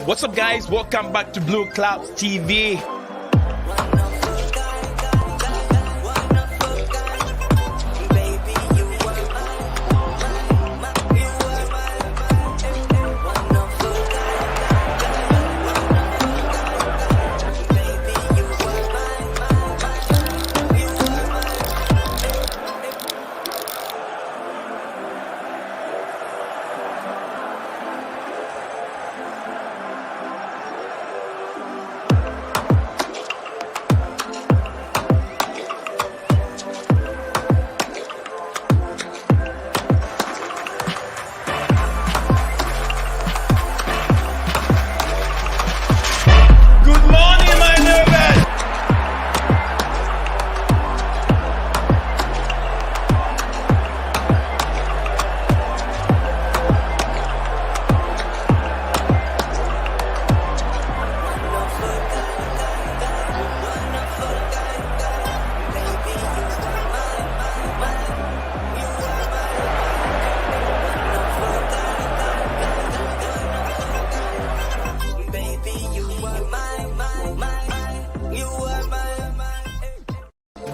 What's up, guys? Welcome back to Blueclouds TV.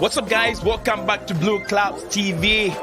What's up, guys? Welcome back to Blueclouds TV.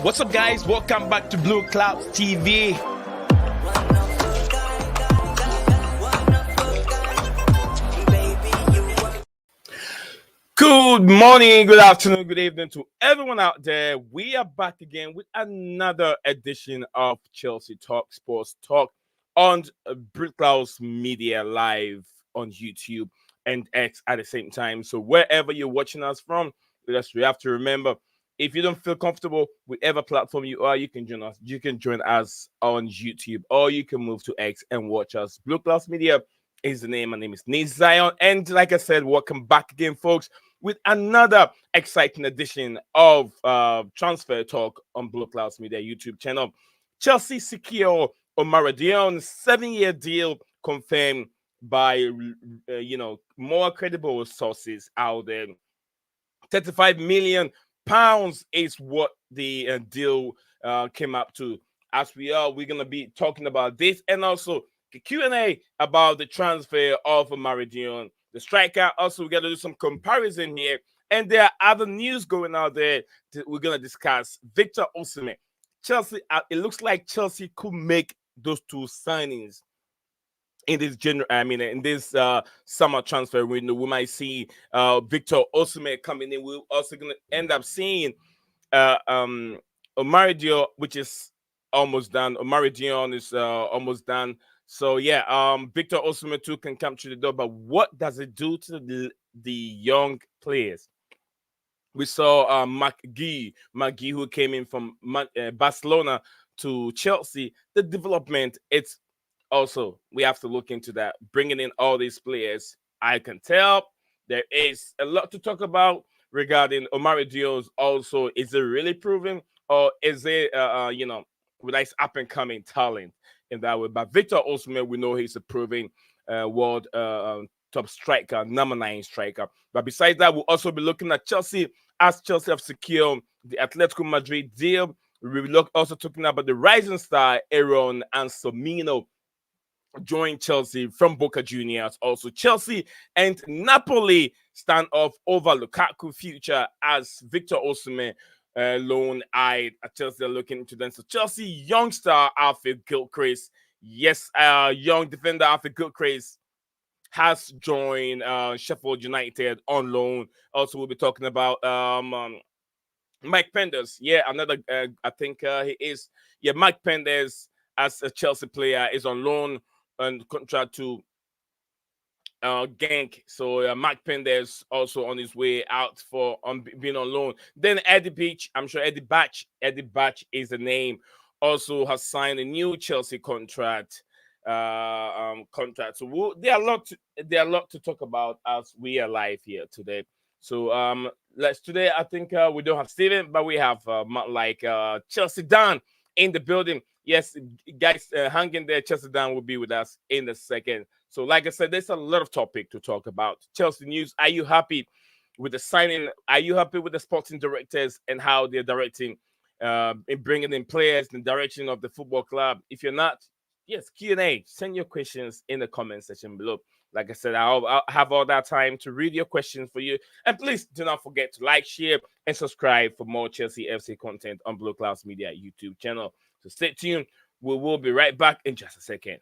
What's up, guys? Welcome back to Blueclouds TV. Good morning, good afternoon, good evening to everyone out there. We are back again with another edition of Chelsea Talk, Sports Talk on Blueclouds Media Live on YouTube and X at the same time. So wherever you're watching us from, we have to remember, if you don't feel comfortable, whichever platform you are, you can join us. You can join us on YouTube, or you can move to X and watch us. Blueclouds Media is the name. My name is Nate Zion, and like I said, welcome back again, folks, with another exciting edition of Transfer Talk on Blueclouds Media YouTube channel. Chelsea SECURES Omorodion 7-year deal confirmed by more credible sources out there. 35 million pounds is what the deal came up to. As we're going to be talking about this, and also the Q&A about the transfer of Omorodion, the striker. Also, we're going to do some comparison here, and there are other news going out there that we're going to discuss. Victor Osimhen, Chelsea. It looks like Chelsea could make those two signings in this summer transfer window. We might see Victor Osimhen coming in. We're also going to end up seeing Omorodion, which is almost done. Omorodion is almost done. So yeah, Victor Osimhen too can come through the door. But what does it do to the young players? We saw McGee, who came in from Barcelona to Chelsea. The development, it's also, we have to look into that. Bringing in all these players, I can tell there is a lot to talk about regarding Omorodion's. Also, is it really proven, or is it with nice up and coming talent in that way? But Victor Osimhen, we know he's a proven world top striker, number 9 striker. But besides that, we'll also be looking at Chelsea, as Chelsea have secured the Atletico Madrid deal. We will look also talking about the rising star Aaron and Somino joined Chelsea from Boca Juniors. Also, Chelsea and Napoli stand off over Lukaku future as Victor Osimhen loan eyed at Chelsea are looking into them. So Chelsea youngster Alfred Gilchrist, yes, young defender Alfred Gilchrist has joined Sheffield United on loan. Also, we'll be talking about Mike Penders. Yeah, another. I think he is. Yeah, Mike Penders as a Chelsea player is on loan and contract to Genk. So Mike Penders also on his way out for being on loan. Then Eddie Beach. I'm sure Eddie Batch. Eddie Batch is the name. Also has signed a new Chelsea contract. Contract. So there are a lot to talk about as we are live here today. So let's today I think we don't have Steven, but we have Chelsea Dan in the building. Yes, guys, hang in there. Chelsea Dan will be with us in a second. So, like I said, there's a lot of topic to talk about. Chelsea news. Are you happy with the signing? Are you happy with the sporting directors and how they're directing, in bringing in players in the direction of the football club? If you're not, yes, Q&A. Send your questions in the comment section below. Like I said, I'll have all that time to read your questions for you. And please do not forget to like, share, and subscribe for more Chelsea FC content on Blueclouds Media YouTube channel. So stay tuned. We will be right back in just a second.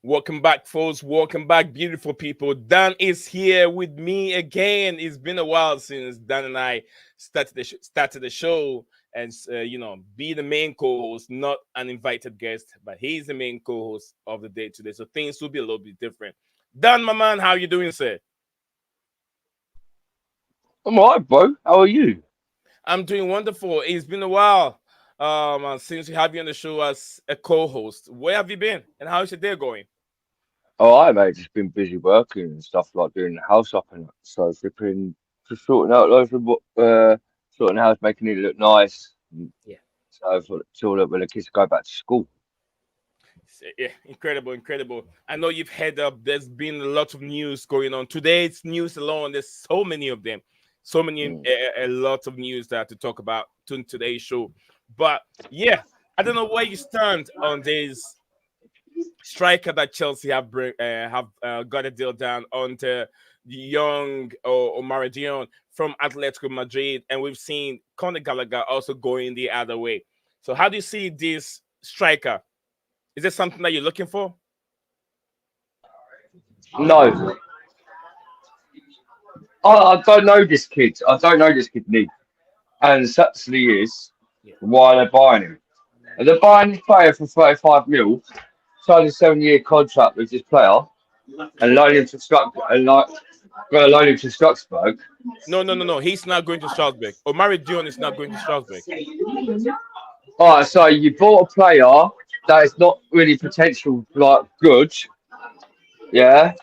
Welcome back, folks. Welcome back, beautiful people. Dan is here with me again. It's been a while since Dan and I started the show, and be the main co-host, not an invited guest, but he's the main co-host of the day today. So things will be a little bit different. Dan, my man, how you doing, sir? I'm alright, bro. How are you? I'm doing wonderful. It's been a while since we have you on the show as a co-host. Where have you been, and how's your day going? Alright, mate. Just been busy working and stuff like doing the house up and that. So flipping, just sorting out loads of sorting the house, making it look nice. Yeah. So till when the kids go back to school. Yeah, incredible, incredible. I know you've heard up. There's been a lot of news going on. Today's news alone, there's so many of them. So many, a lot of news that to talk about to today's show. But yeah, I don't know where you stand on this striker that Chelsea have got a deal down on the young Omorodion from Atletico Madrid, and we've seen Conor Gallagher also going the other way. So how do you see this striker? Is it something that you're looking for? No, I don't know this kid. I don't know this kid, Nick. And the actually is why they're buying him. And they're buying this player for 35 mil, signed a 7-year contract with this player, and loan him to gonna loan him to Strasbourg. No, no, no, no. He's not going to Strasbourg. Omorodion is not going to Strasbourg. All right, so you bought a player that is not really potential like good, yeah.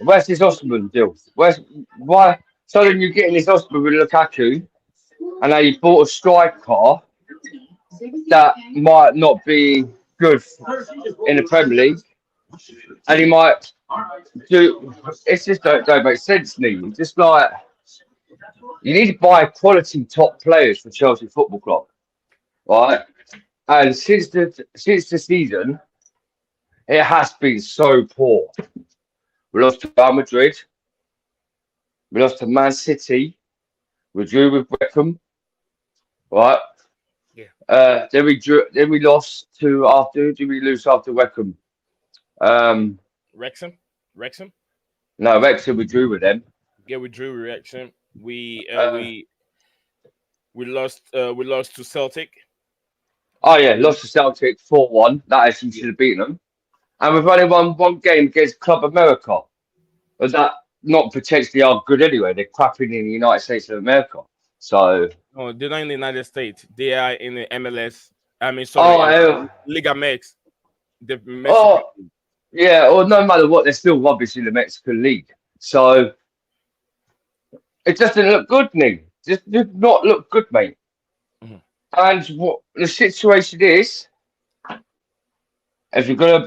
Where's this Osman deal? Where's why? So then you're getting this Osman with Lukaku, and now you bought a striker that might not be good in the Premier League, and he might do. It's just don't make sense to me. It's just like you need to buy quality top players for Chelsea Football Club, right? And since the season, it has been so poor. We lost to Real Madrid. We lost to Man City. We drew with Wickham, right? Then we drew. Then we lost to after. Did we lose after Wickham? Wrexham? No, Wrexham. We drew with them. Yeah, we drew with Wrexham. We lost to Celtic. Oh yeah, lost to Celtic 4-1. That actually should have beaten them. And we've only won one game against Club America. Was that not potentially are good anyway? They're crapping in the United States of America. So No, they're not in the United States. They are in the MLS. I mean, sorry, Liga MX. The Mexican. Oh, yeah. Or no matter what, they're still rubbish in the Mexican league. So it just didn't look good, Nick. Just did not look good, mate. Mhm. And what the situation is, if you're gonna,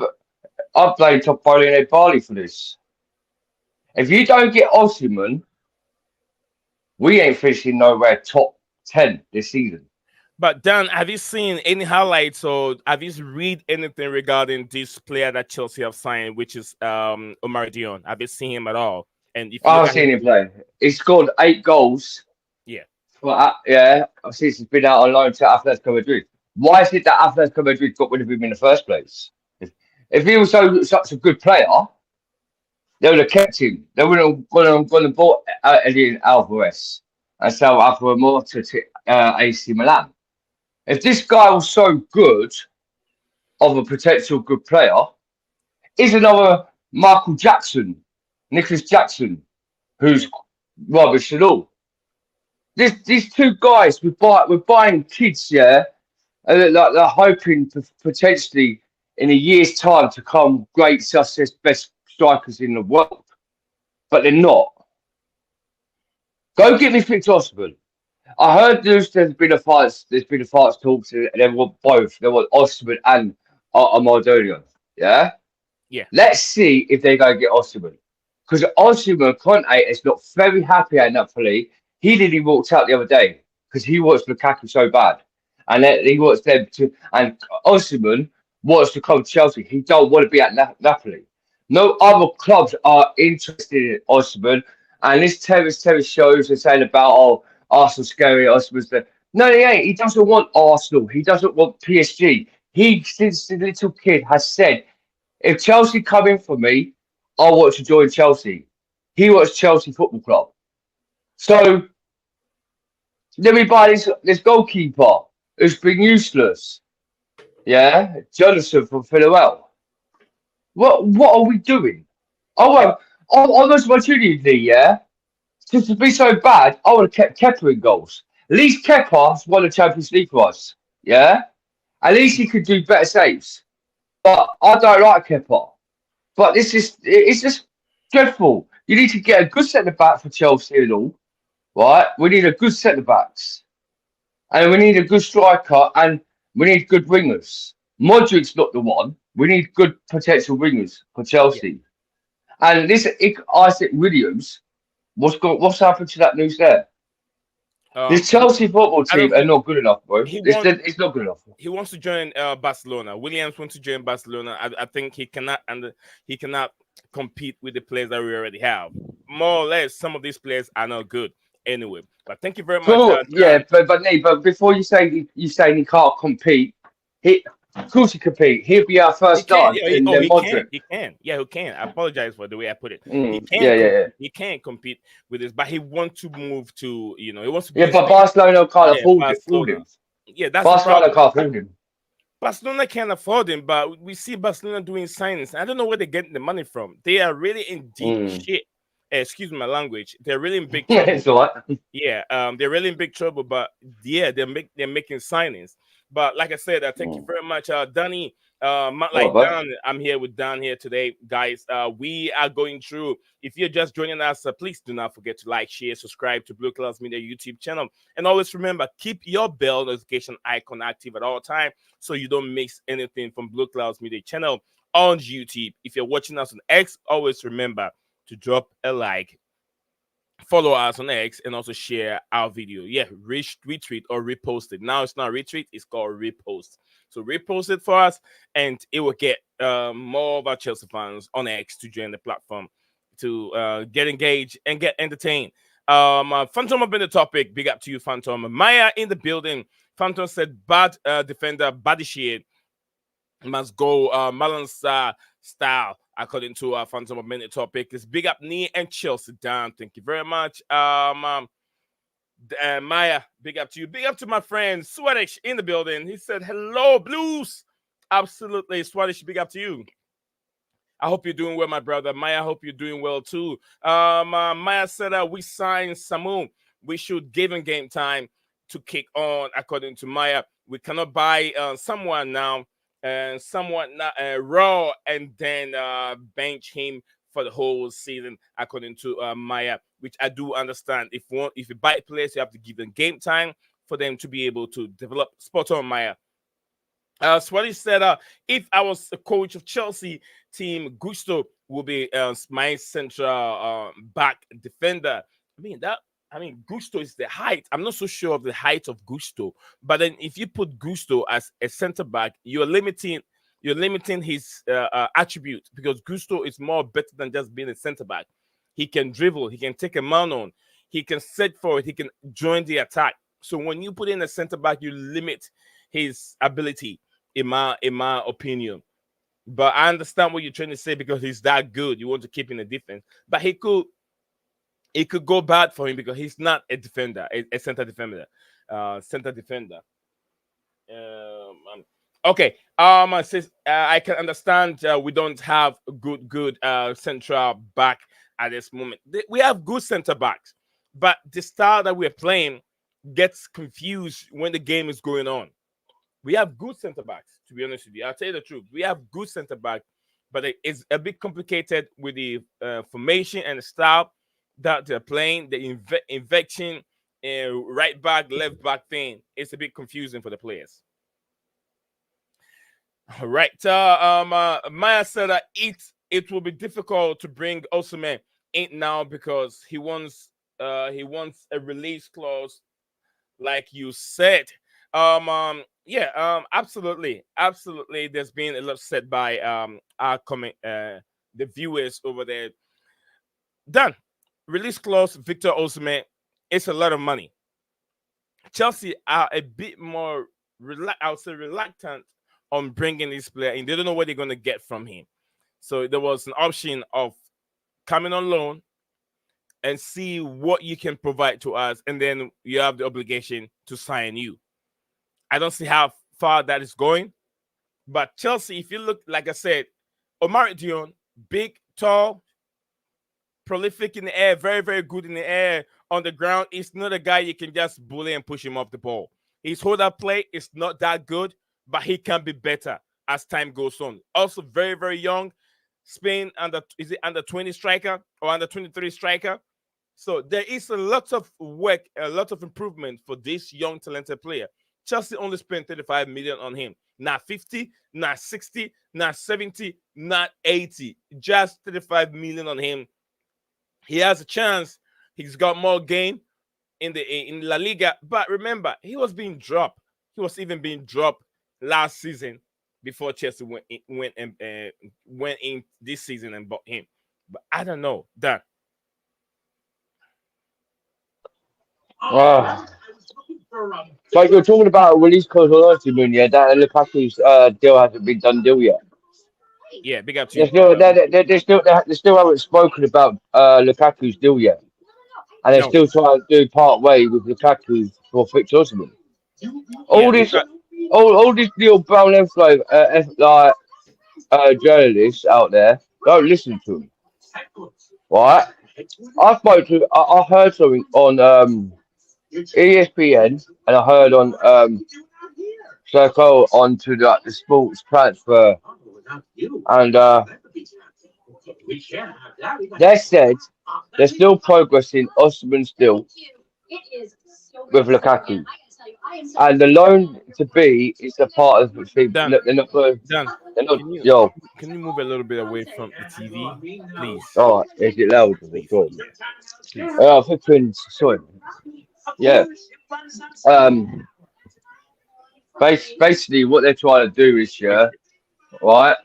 I blame Top Bowling Barley for this. If you don't get Osimhen, we ain't finishing nowhere top 10 this season. But Dan, have you seen any highlights or have you read anything regarding this player that Chelsea have signed, which is Omar? Have you seen him at all? And if you look I've at his, seen him play. He scored 8 goals. yeah, Yeah, since he's been out on loan to Atletico Madrid. Why is it that Atletico Madrid got rid of him in the first place? If he was such a good player, they would have kept him. They would have gone and bought Edian Alvarez and sell Alvaro to AC Milan. If this guy was so good of a potential good player, is another Michael Jackson, Nicholas Jackson, who's rubbish at all. These two guys, we're buying kids, yeah, and they're hoping for potentially in a year's time to come great success, best strikers in the world, but they're not. Go get me Victor Osimhen. I heard there's been a fight. There's been a fight talks, and they want both. They want Osimhen and Omorodion. Yeah. yeah, Let's see if they go get Osimhen. Because Osimhen, Conte is not very happy at Napoli. He literally walked out the other day because he wants Lukaku so bad. And then he wants them to. And Osimhen wants to come to Chelsea. He don't want to be at Napoli. No other clubs are interested in Osimhen. And this Terry shows are saying about, oh, Arsenal scary, Osimhen's there. No, he ain't. He doesn't want Arsenal. He doesn't want PSG. He, since the little kid, has said if Chelsea come in for me, I want to join Chelsea. He wants Chelsea Football Club. So then we buy this goalkeeper who's been useless. Yeah, Jonathan from Philwell. What are we doing? Oh well, on this opportunity, yeah. To be so bad, I would have kept Kepa in goals. At least Kepa's won the Champions League for us. Yeah, at least he could do better saves. But I don't like Kepa. But it's just dreadful. You need to get a good centre back for Chelsea and all, right? We need a good centre backs, and we need a good striker, and we need good wingers. Modric's not the one. We need good potential wingers for yeah. Chelsea. And this Isaac Williams, what's happened to that news there? Um, This Chelsea football I don't team are think not good enough, bro. he wants It's not good enough. he wants to join Barcelona. Williams wants to join Barcelona. I think he cannot compete with the players that we already have. More or less, some of these players are not good anyway. But thank you very much, Cool, yeah, Dan. but before you say he can't compete, of course he compete. He'll be our He first can. start Yeah, in the he can. Modric. He can. Yeah, he can. I apologize for the way I put it. He Yeah, can yeah, yeah, compete. He can compete with this, but he wants to move to. He wants to be yeah. in But Spain. Barcelona can't Yeah, afford Barcelona. him. Yeah, that's the Barcelona problem. can't afford him. Barcelona can't afford him, but we see Barcelona doing signings. I don't know where they're getting the money from. They are really in deep Mm. shit. Excuse my language. They're really in big trouble. It's all right. Yeah, they're really in big trouble. But yeah, they're making signings. But like I said, thank you Mm. very much, Danny. Not All right, like bud. Dan. I'm here with Dan here today, guys. We are going through. If you're just joining us, please do not forget to like, share, subscribe to Blue Clouds Media YouTube channel, and always remember keep your bell notification icon active at all time so you don't miss anything from Blue Clouds Media channel on YouTube. If you're watching us on X, always remember to drop a like, follow us on X, and also share our video. Yeah, retweet or repost it. Now it's not retweet, it's called repost. So repost it for us, and it will get more of our Chelsea fans on X to join the platform to get engaged and get entertained. Phantom have been the topic. Big up to you, Phantom. Maya in the building. Phantom said bad defender, body shade must go Malansa style, according to our Phantom of Minute topic. Is big up knee and Chelsea down. Thank you very much. Maya, big up to you. Big up to my friend Swedish in the building. He said, hello, Blues. Absolutely, Swedish, big up to you. I hope you're doing well, my brother. Maya, I hope you're doing well too. Maya said we signed Samu. We should give him game time to kick on, according to Maya. We cannot buy someone now and someone not raw and then bench him for the whole season, according to Maya, which I do understand. If you buy players, you have to give them game time for them to be able to develop. Spot on, Maya. Swati said, if I was a coach of Chelsea team, Gusto will be my central back defender. Gusto is the height. I'm not so sure of the height of Gusto, but then if you put Gusto as a center back, you're limiting his attribute, because Gusto is more better than just being a center back. He can dribble, he can take a man on, he can set forward, he can join the attack. So when you put in a center back, you limit his ability, in my opinion. But I understand what you're trying to say, because he's that good. You want to keep in the defense, but it could go bad for him because he's not a defender, a center defender. Center defender. Okay. I can understand we don't have a good central back at this moment. We have good center backs, but the style that we're playing gets confused when the game is going on. We have good center backs, to be honest with you. I'll tell you the truth. We have good center back, but it's a bit complicated with the formation and the style that they're playing. The invection, right back, left back thing. It's a bit confusing for the players. All right. Maya said that it will be difficult to bring Osimhen in now because he wants a release clause, like you said. Absolutely. There's been a lot said by our comment, the viewers over there. Done. Release clause, Victor Osimhen. It's a lot of money. Chelsea are a bit more reluctant on bringing this player in. They don't know what they're going to get from him. So there was an option of coming on loan and see what you can provide to us, and then you have the obligation to sign you. I don't see how far that is going. But Chelsea, if you look, like I said, Omorodion, big, tall, prolific in the air, very, very good in the air. On the ground, he's not a guy you can just bully and push him off the ball. His hold-up play is not that good, but he can be better as time goes on. Also, very, very young. Spain under 20 striker or under 23 striker? So there is a lot of work, a lot of improvement for this young, talented player. Chelsea only spent 35 million on him. Not 50, not 60, not 70, not 80. Just 35 million on him. He has a chance. He's got more game in La Liga. But remember, he was being dropped. He was even being dropped last season before Chelsea went in this season and bought him. But I don't know that. So you're talking about release clause on Osimhen, yeah? That Lukaku's deal hasn't been done deal yet. Yeah, big up to They you. still, they still haven't spoken about Lukaku's deal yet, and they're No. still trying to do part way with Lukaku for Victor Osimhen. Yeah, All this, all these little brown envelope, journalists out there, don't listen to them, right? I heard something on ESPN, and I heard on Circle onto the sports transfer, and they said they're still progressing Osman still with Lukaku, and the loan to be is a part of the thing. Dan, They're not going. Dan, They're not. can you Yo, can you move a little bit away from the TV, please? oh, is it loud? Please, Sorry. please. Flipping, sorry. Yeah. Um. Basically, what they're trying to do is, yeah, right?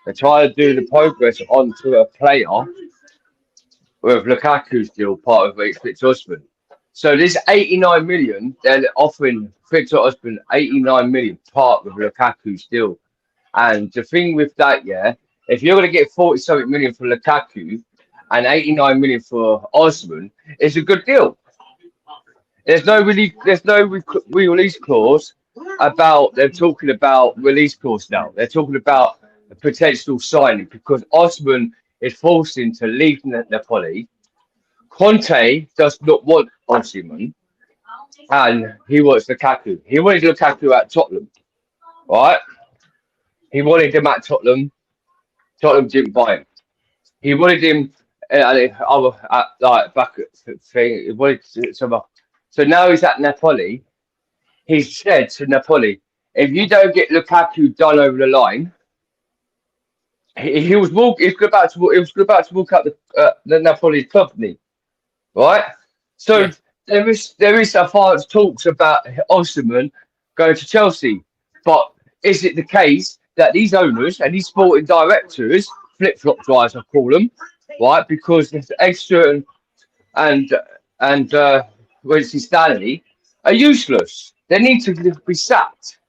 They're trying to do the progress onto a player with Lukaku's deal part of it, Victor Osimhen. So this 89 million, they're offering Victor Osimhen 89 million part of Lukaku's deal. And the thing with that, yeah, if you're going to get 40 something million for Lukaku and 89 million for Osman, it's a good deal. Release clause about they're talking about release clause now. They're talking about a potential signing because Osman is forcing to leave Napoli. Conte does not want Osimhen, and he wants Lukaku. He wanted Lukaku at Tottenham, right? He wanted him at Tottenham. Tottenham didn't buy him. He wanted him like back at thing. He wanted some. So now he's at Napoli. he said to Napoli, if you don't get Lukaku done over the line, he was about to walk out the Napoli's club, right? So Yeah. there is a far talks about Osimhen going to Chelsea, but is it the case that these owners and these sporting directors, flip flop guys, I call them, right? Because there's extra and Wesley Stanley are useless. They need to be sacked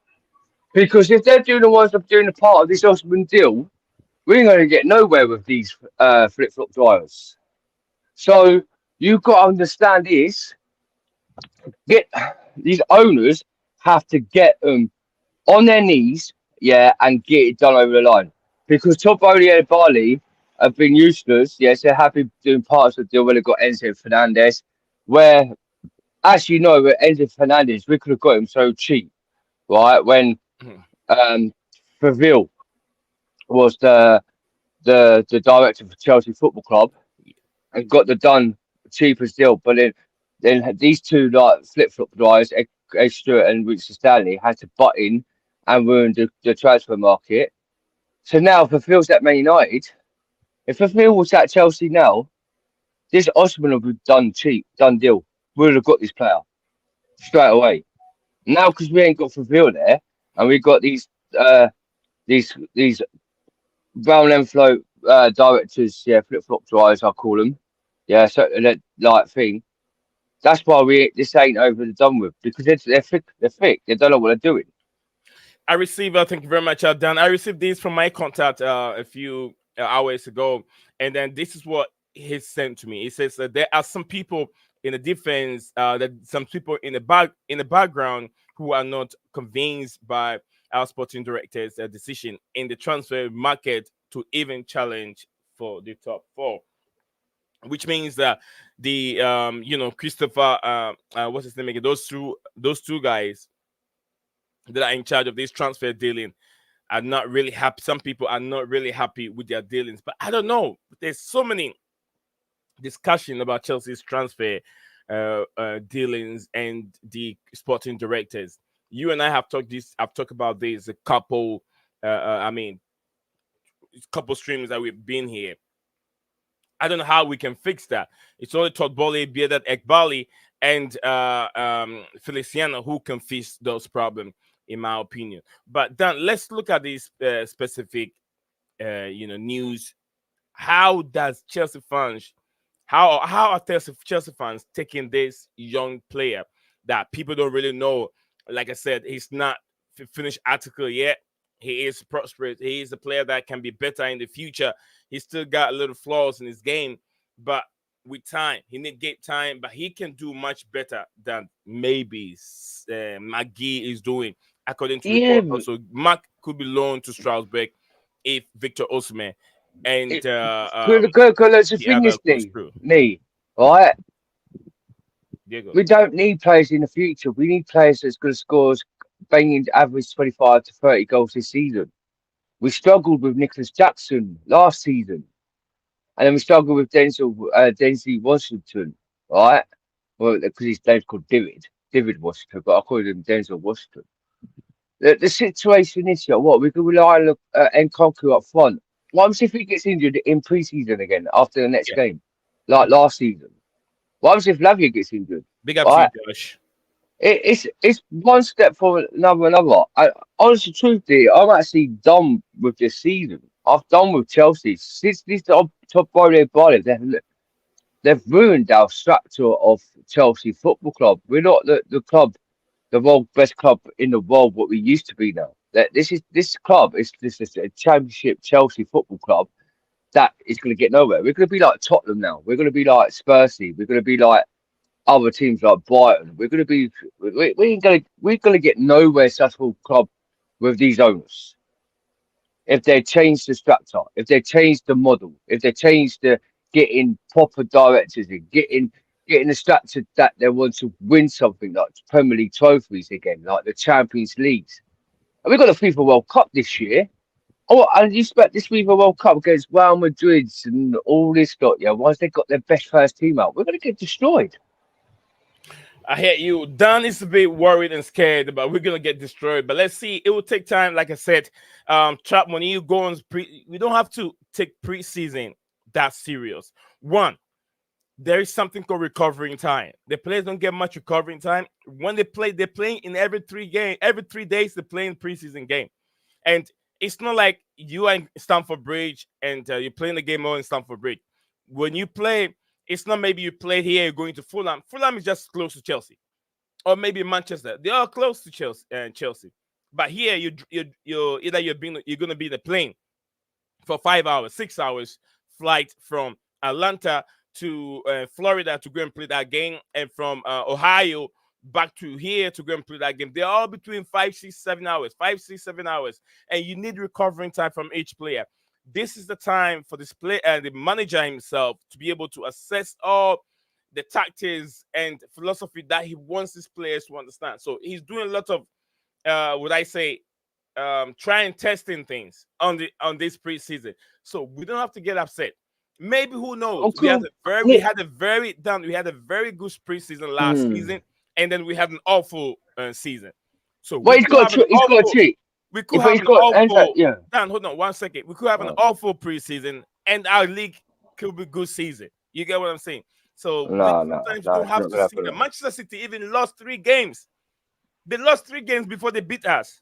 because if they're doing the ones of doing a part of this Osimhen deal, we ain't going to get nowhere with these flip flop drivers. So you've got to understand this. Get these owners have to get them on their knees, yeah, and get it done over the line. Because Top and Bali have been useless. Yes, they're happy doing parts of the deal where they've got Enzo Fernandez. Where, as you know, with Enzo Fernandez, we could have got him so cheap, right? When Mhm. Faville was the director for Chelsea Football Club and got the done cheapest deal. But then these two like flip flop guys, Extra and Richard Stanley, had to butt in and ruin the transfer market. So now if Phil's at Man United, if Phil was at Chelsea now, this Osman would have done cheap, done deal. We would have got this player straight away. Now because we ain't got Phil there and we got these brown and float directors, yeah, flip flop guys, I call them. Yeah, so that like thing. That's why this ain't over and done with because they're thick. They're thick. They don't know what they're doing. I received, thank you very much, Dan. I received this from my contact a few hours ago, and then this is what he sent to me. He says that there are some people in the defense, that some people in the background who are not convinced by our sporting director's decision in the transfer market to even challenge for the top four, which means that the Christopher, what's his name again? Those two guys that are in charge of this transfer dealing are not really happy. Some people are not really happy with their dealings, but I don't know. There's so many discussion about Chelsea's transfer dealings and the sporting directors. You and I have talked this. I've talked about this a couple. I mean, couple streams that we've been here. I don't know how we can fix that. It's only Todd Bowley, Biedat Ekbali, and Feliciano who can fix those problems, in my opinion. But then let's look at this specific, news. How does Chelsea fans, how are Chelsea fans taking this young player that people don't really know? Like I said, he's not finished article yet. He is prosperous. He is a player that can be better in the future. He's still got a little flaws in his game, but with time, he need get time. But he can do much better than maybe McGee is doing, according to Yeah, report. Also, Mark could be loaned to Strasbourg if Victor Osimhen and Let's the thing other this goes through. right? Diego. We don't need players in the future. We need players that's going to score banging average 25 to 30 goals this season. We struggled with Nicholas Jackson last season, and then we struggled with Denzel Washington, right? Well, because his name's called David Washington, but I call him Denzel Washington. The situation is, what we can rely on Nkunku up front. What if he gets injured in pre-season again after the next Yeah. game, like last season? What if Lavia gets injured? Big up to you, Right? Josh. It's one step for another. Honestly, truth, I'm actually done with this season. I've done with Chelsea since this top body. They've ruined our structure of Chelsea Football Club. We're not the club, the world best club in the world. What we used to be now. That this club is this is a championship Chelsea Football Club that is going to get nowhere. We're going to be like Tottenham now. We're going to be like Spursy. We're going to be like other teams like Brighton. We're gonna get nowhere successful club with these owners. If they change the structure, if they change the model, if they change the getting proper directors and getting the structure that they want to win something like Premier League trophies again, like the Champions Leagues. And we've got the FIFA World Cup this year. Oh, and you expect this FIFA World Cup against Real Madrid and all this lot, yeah. Once they got their best first team out, we're gonna get destroyed. I hear you. Dan is a bit worried and scared about we're gonna get destroyed. But let's see. It will take time. Like I said, trap when you go on we don't have to take preseason that serious. One, there is something called recovering time. The players don't get much recovering time. When they play, they're playing in every 3 days, they're playing preseason game. And it's not like you are in Stamford Bridge and you're playing the game all in Stamford Bridge. When you play, it's not maybe you play here, you're going to Fulham. Fulham is just close to Chelsea, or maybe Manchester. They are close to Chelsea. But here, you're either you're going to be in the plane for 5 hours, 6 hours flight from Atlanta to Florida to go and play that game, and from Ohio back to here to go and play that game. They're all between 5, 6, 7 hours, and you need recovering time from each player. This is the time for this player and the manager himself to be able to assess all the tactics and philosophy that he wants his players to understand. So he's doing a lot of, would I say, trying testing things on this preseason. So we don't have to get upset. Maybe who knows? Okay. We had a very good preseason last season, and then we had an awful season. So well, he's got a cheat. We could have an awful. Yeah. Dan, hold on 1 second. We could have an awful preseason, and our league could be good season. You get what I'm saying? So sometimes you don't have to see that. Manchester City even lost 3 games. They lost 3 games before they beat us.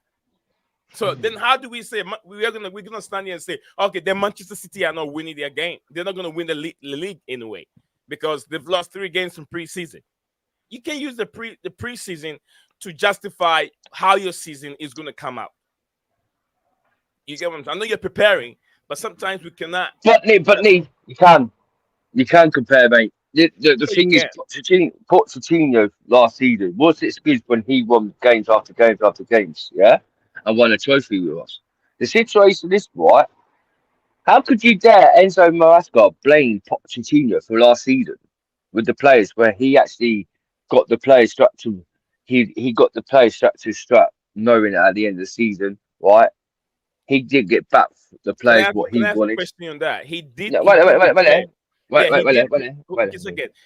So then, how do we say we're gonna stand here and say, okay, then Manchester City are not winning their game? They're not gonna win the league anyway because they've lost 3 games from preseason. You can use the preseason to justify how your season is gonna come out. You get what I'm saying? I know you're preparing, but sometimes we cannot. But you can compare, mate. The thing is, Pochettino last season was it good when he won games after games after games, yeah, and won a trophy with us. The situation is right. How could you dare Enzo Maresca blame Pochettino for last season with the players where he actually got the player structure? He got the player structure strapped, knowing that at the end of the season, right, he did get back the players what he wanted. A question on that. He did. No, wait.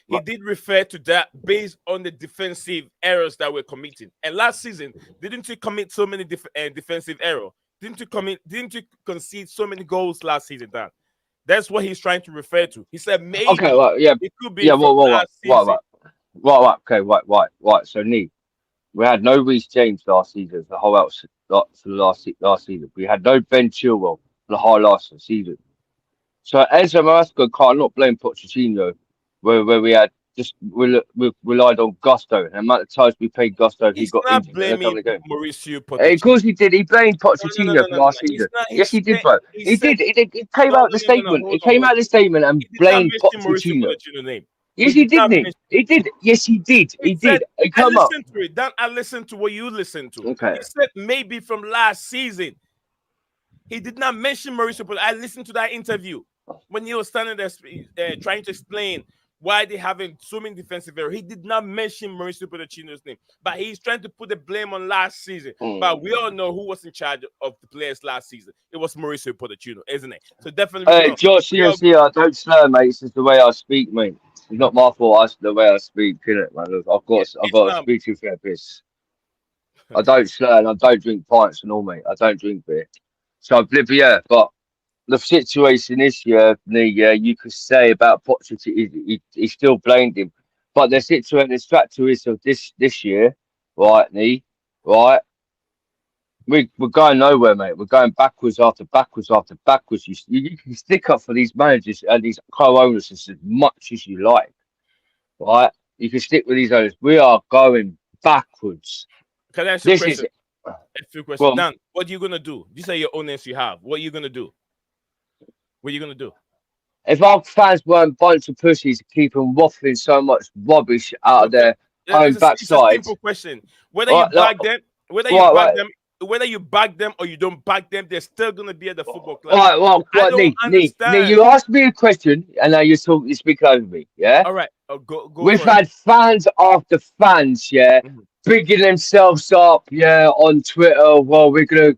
He did refer to that based on the defensive errors that we're committing. And last season, didn't you commit so many defensive errors? Didn't you concede so many goals last season, Dan? That's what he's trying to refer to. He said maybe it could be last season. Right. So we had no Reece James last season. The whole else for the last season. We had no Ben Chilwell for the whole last season. So Enzo Maresca can't not blame Pochettino, where we had we relied on Gusto, and the amount of times we paid Gusto, he got injured. Blaming Mauricio Pochettino. Of course he did. He blamed Pochettino for last season. Yes, he did, bro. He did. It came out the statement. It came out the statement and blamed Pochettino. Yes, he did. He did. Yes, he did. He did. Come up. I listened to what you listened to. Okay. He said maybe from last season. He did not mention Mauricio Pochettino. I listened to that interview when he was standing there trying to explain why they having so many defensive errors. He did not mention Mauricio Pochettino's name, but he's trying to put the blame on last season. But we all know who was in charge of the players last season. It was Mauricio Pochettino, isn't it? So definitely. Hey, Josh, seriously, I don't slur, mate. It's just the way I speak, mate. It's not my fault. It's the way I speak, innit, man? Look, I've got a speaking therapist. I don't slur and I don't drink pints and all, mate. I don't drink beer. So but the situation is, you could say about Pochettino, he still blamed him. But the situation, the structure is of this year, right, right? We're going nowhere, mate. We're going backwards after backwards after backwards. You can stick up for these managers and these co-owners as much as you like, right? You can stick with these owners. We are going backwards. Can I ask you a question? Well, Dan, what are you gonna do? These are your owners you have. What are you gonna do? What are you gonna do? If our fans weren't a bunch of pussies, keep them waffling so much rubbish out of their own backside. It's a simple question. Whether you back them, whether you back them or you don't back them, they're still gonna be at the football club. You asked me a question, and now you speak over me. Yeah. All right. Go. We've had fans after fans, bigging themselves up, on Twitter. Well, we're gonna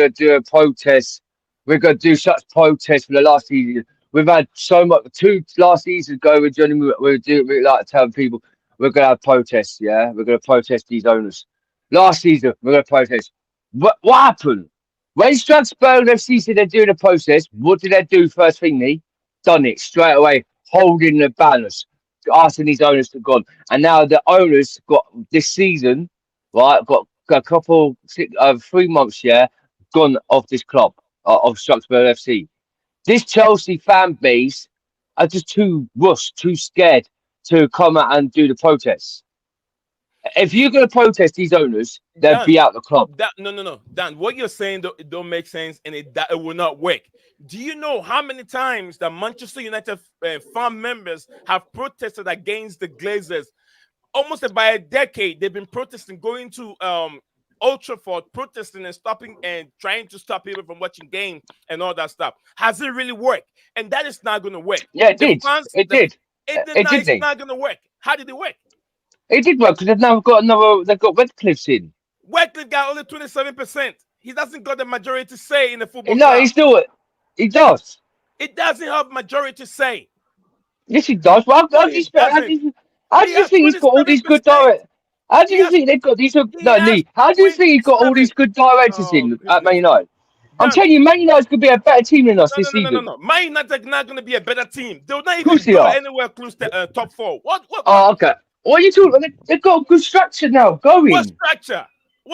do a protest. We're gonna do such protests for the last season. We've had so much. 2 last seasons ago with Johnny. We like telling people, we're going to have protests. Yeah, we're going to protest these owners. Last season, we're going to protest. What happened? When Strasbourg FC said they're doing a protest, what did they do first thing, Lee? Done it straight away, holding the banners, asking these owners to go. And now the owners got this season, right, got a couple, 3 months, yeah, gone off this club, of Strasbourg FC. This Chelsea fan base are just too rushed, too scared to come out and do the protests. If you're going to protest these owners, they'll Dan, be out the club. no. Dan, what you're saying don't make sense, and it will not work. Do you know how many times the Manchester United fan members have protested against the Glazers? Almost by a decade, they've been protesting, going to Old Trafford, protesting and stopping and trying to stop people from watching games and all that stuff. Has it really worked? And that is not going to work. Yeah, it did. It did. It's not going to work. How did it work? It did work because they've now got they've got Redcliffe's in. Redcliffe got only 27%. He doesn't got the majority say in the football. No, club. He does. It doesn't have majority say. Yes, he does. Well, how do you think he's got all these good directors? How do you think they've got these? No, Lee. How do you think he's got all these good directors in at Man United? I'm telling you, Man United could be a better team than us this season. No. Man United not going to be a better team. They'll not even go anywhere close to top 4. What? Oh, okay. What are you talking about? They've got a good structure now going. What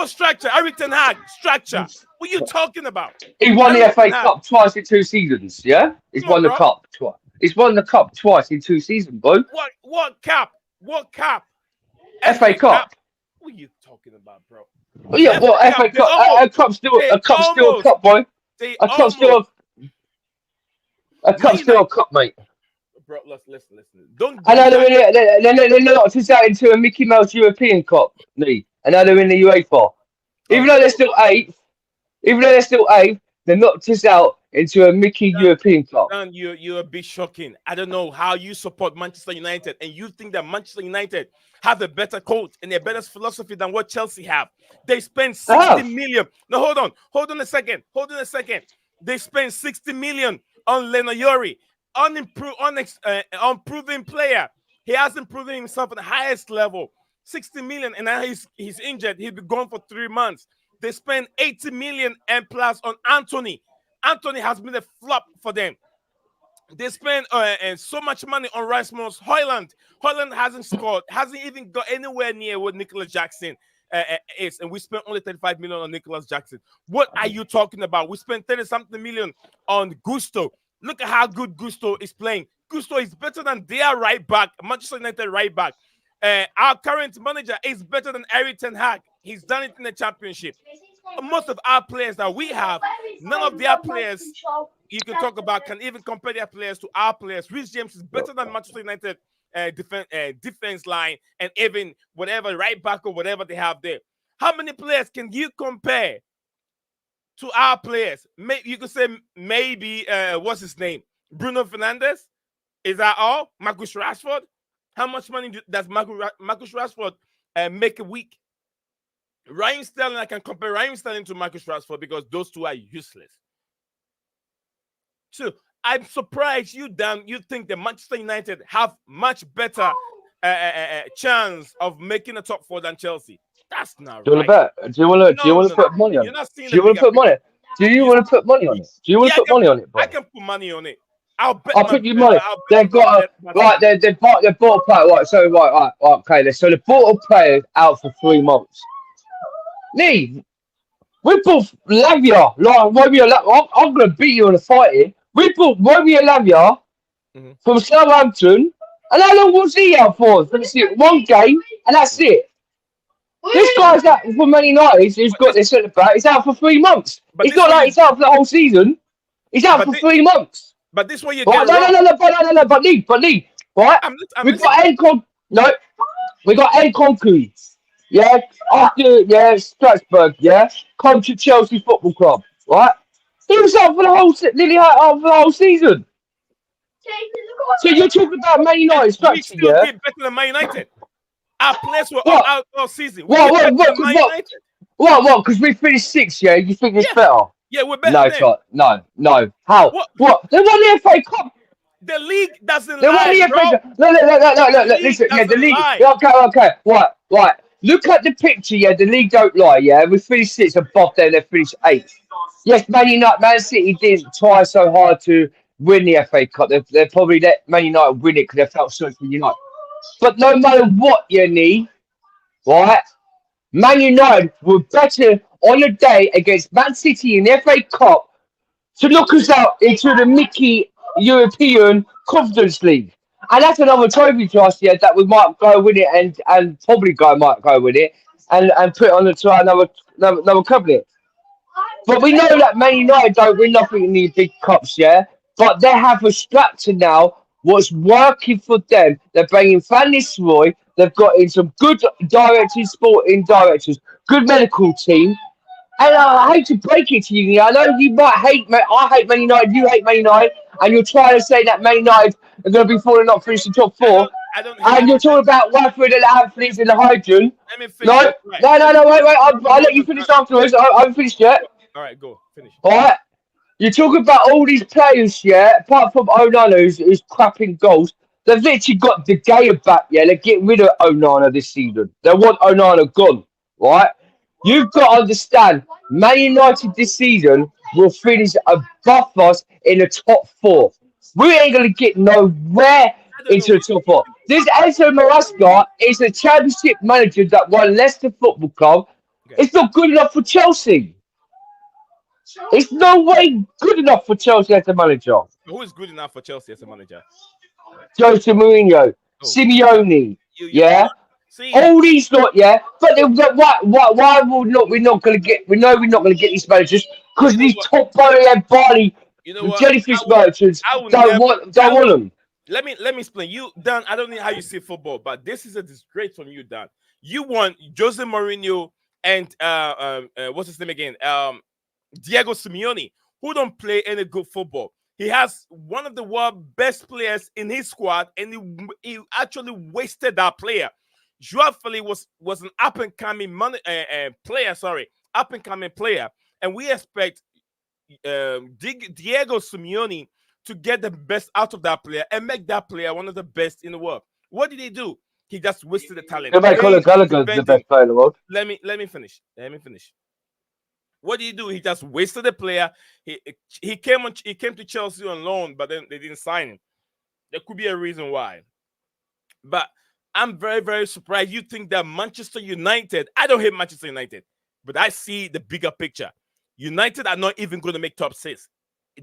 structure? Eric Ten Hag structure. What are you talking about? He won the FA Cup twice in 2 seasons, yeah? He's won the cup twice. He's won the cup twice in 2 seasons, bro. What cup? FA Cup. What are you talking about, bro? Well, yeah, well, FA Cup. A cup's still a cup, boy. A cup's still a cup, mate. Bro, listen. Don't. I know they're knocked us out into a Mickey Mouse European Cup, Lee. And now they're in the UEFA. Even though they're still eighth, they knocked us out into a Mickey European Cup. Dan, you're a bit shocking. I don't know how you support Manchester United and you think that Manchester United have a better coach and a better philosophy than what Chelsea have. They spend 60 million. No, hold on a second. They spend 60 million on Lenayori. Unproven player. He hasn't proven himself at the highest level. 60 million, and now he's injured. He'll be gone for 3 months. They spend 80 million and plus on Anthony. Anthony has been a flop for them. They spend so much money on Rasmus Højlund. Højlund hasn't scored, hasn't even got anywhere near what Nicholas Jackson is, and we spent only 35 million on Nicholas Jackson. What are you talking about? We spent 30-something million on Gusto. Look at how good Gusto is playing. Gusto is better than their right back, Manchester United right back. Our current manager is better than Eric Ten Hag. He's done it in the championship. Most of our players that we have, none of their players you can talk about can even compare their players to our players. Reece James is better than Manchester United defense line and even whatever right back or whatever they have there. How many players can you compare to our players? You could say maybe what's his name? Bruno Fernandes. Is that all? Marcus Rashford. How much money does Marcus Rashford make a week? Raheem Sterling, I can compare Raheem Sterling to Marcus Rashford because those two are useless. So I'm surprised you think that Manchester United have much better chance of making a top 4 than Chelsea. That's not do you right. Want to bet? Do you want to put money on it? Do you want to put money? Do you want to put money on it? Do you want to put money on it, bro? I can put money on it. I'll put you money. They've got they bought a player. Right, so okay. So they bought a player out for 3 months. Lee, we bought Lavia. I'm gonna beat you in a fight here. We bought Romeo Lavia from Southampton, and how long was he out for? One game, and that's it. This guy's out for Man United. Who's got this centre back? He's out for 3 months. But it's not like he's out for the whole season. He's out for 3 months. But this way you get no. But Lee, right? We've got Nkunku. Yeah, after Strasbourg, come to Chelsea Football Club, right? He was out for nearly out for the whole season. So you're talking about Man United structure, we still did better than Man United. Our players were out all season. What? Because we finished 6th, yeah? You think it's better? Yeah, we're better. No. How? What? They won the FA Cup. The league doesn't They won lie, the bro. FA Cup. Look, listen, yeah, the Doesn't league. lie. Yeah, okay, right. Look at the picture, yeah, the league don't lie, yeah. We finished sixth above them, they finished eighth. Yes, Man City didn't try so hard to win the FA Cup. They probably let Man United win it because they felt sorry for United. But no matter what you need, right, Man United were better on the day against Man City in the FA Cup to look us out into the Mickey European Conference League. And that's another trophy to us, yeah, that we might go win it and probably might go win it and put it on to another covenant. But we know that Man United don't win nothing in these big cups, yeah. But they have a structure now. What's working for them? They're bringing Van Nistelrooy. They've got in some good directors, sporting directors, good medical team. And I hate to break it to you. I know you might hate me. I hate Man United. You hate Man United, and you're trying to say that Man United are going to be falling off, finishing top four. I don't And hate. you're talking about Watford and athletes in the hydrogen. Let me finish. No, Right. wait. I'll let you finish afterwards. I haven't finished yet. All right, go finish. All right. You talk about all these players, yeah, apart from Onana, who's crapping goals. They've literally got De Gea back, yeah. They're getting rid of Onana this season. They want Onana gone, right? You've got to understand, Man United this season will finish above us in the top four. We ain't going to get nowhere I don't know into the what top four. This Enzo Maresca is a championship manager that won Leicester Football Club. okay. It's not good enough for Chelsea. It's no way good enough for Chelsea as a manager. Who is good enough for Chelsea as a manager? Jose Mourinho, Oh, Simeone, you yeah. see, All these not, yeah. But why will not we're not gonna get? We know we're not gonna get these managers because you know these what? top body and body You know what? jellyfish merchants I will never. don't I want will, them. let me explain. You, Dan. I don't know how you see football, but this is a disgrace from you, Dan. You want Jose Mourinho and what's his name again? Diego Simeone, who don't play any good football. He has one of the world's best players in his squad, and he actually wasted that player. Joao Felix was an up and coming player. Sorry, up and coming player, and we expect Diego Simeone to get the best out of that player and make that player one of the best in the world. What did he do? He just wasted the talent. They make Conor Playing, Gallagher the defending. best player in the world. Let me finish. Let me finish. What did he do? He just wasted the player. He came to Chelsea on loan, but then they didn't sign him. There could be a reason why. But I'm very, very surprised. You think that Manchester United, I don't hate Manchester United, but I see the bigger picture. United are not even going to make top six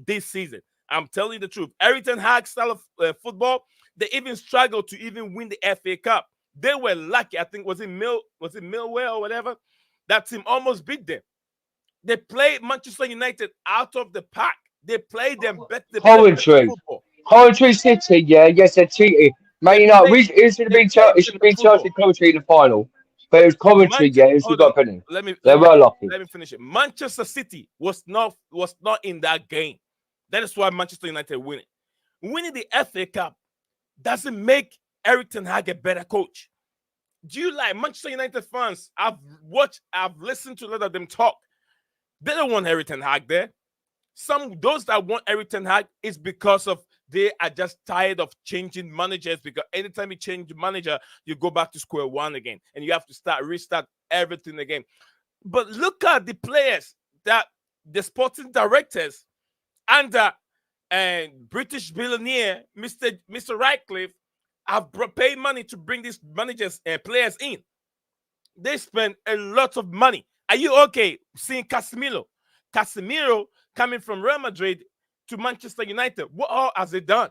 this season. I'm telling you the truth. Everton Hag style of football, they even struggled to even win the FA Cup. They were lucky. I think was it Millwall or whatever? That team almost beat them. They played Manchester United out of the park. They played them better. They played better Coventry, football. Coventry City, yeah, yes, they cheated. Man They United, played. it should have They been played It should have better been Chelsea football. Coventry in the final, but it was Coventry, yeah, it should Hold got on. a penny. Let me They let me were lucky. let me finish it. Manchester City was not in that game. That is why Manchester United win it. Winning the FA Cup doesn't make Eric Ten Hag a better coach. Do you like Manchester United fans? I've listened to a lot of them talk. They don't want Eric Ten Hag there. Those that want Eric Ten Hag is because of they are just tired of changing managers, because anytime you change manager, you go back to square one again and you have to restart everything again. But look at the players that the sporting directors under and British billionaire Mr. Radcliffe have paid money to bring these managers and players in. They spend a lot of money. Are you okay seeing Casemiro? Casemiro coming from Real Madrid to Manchester United. What all has he done?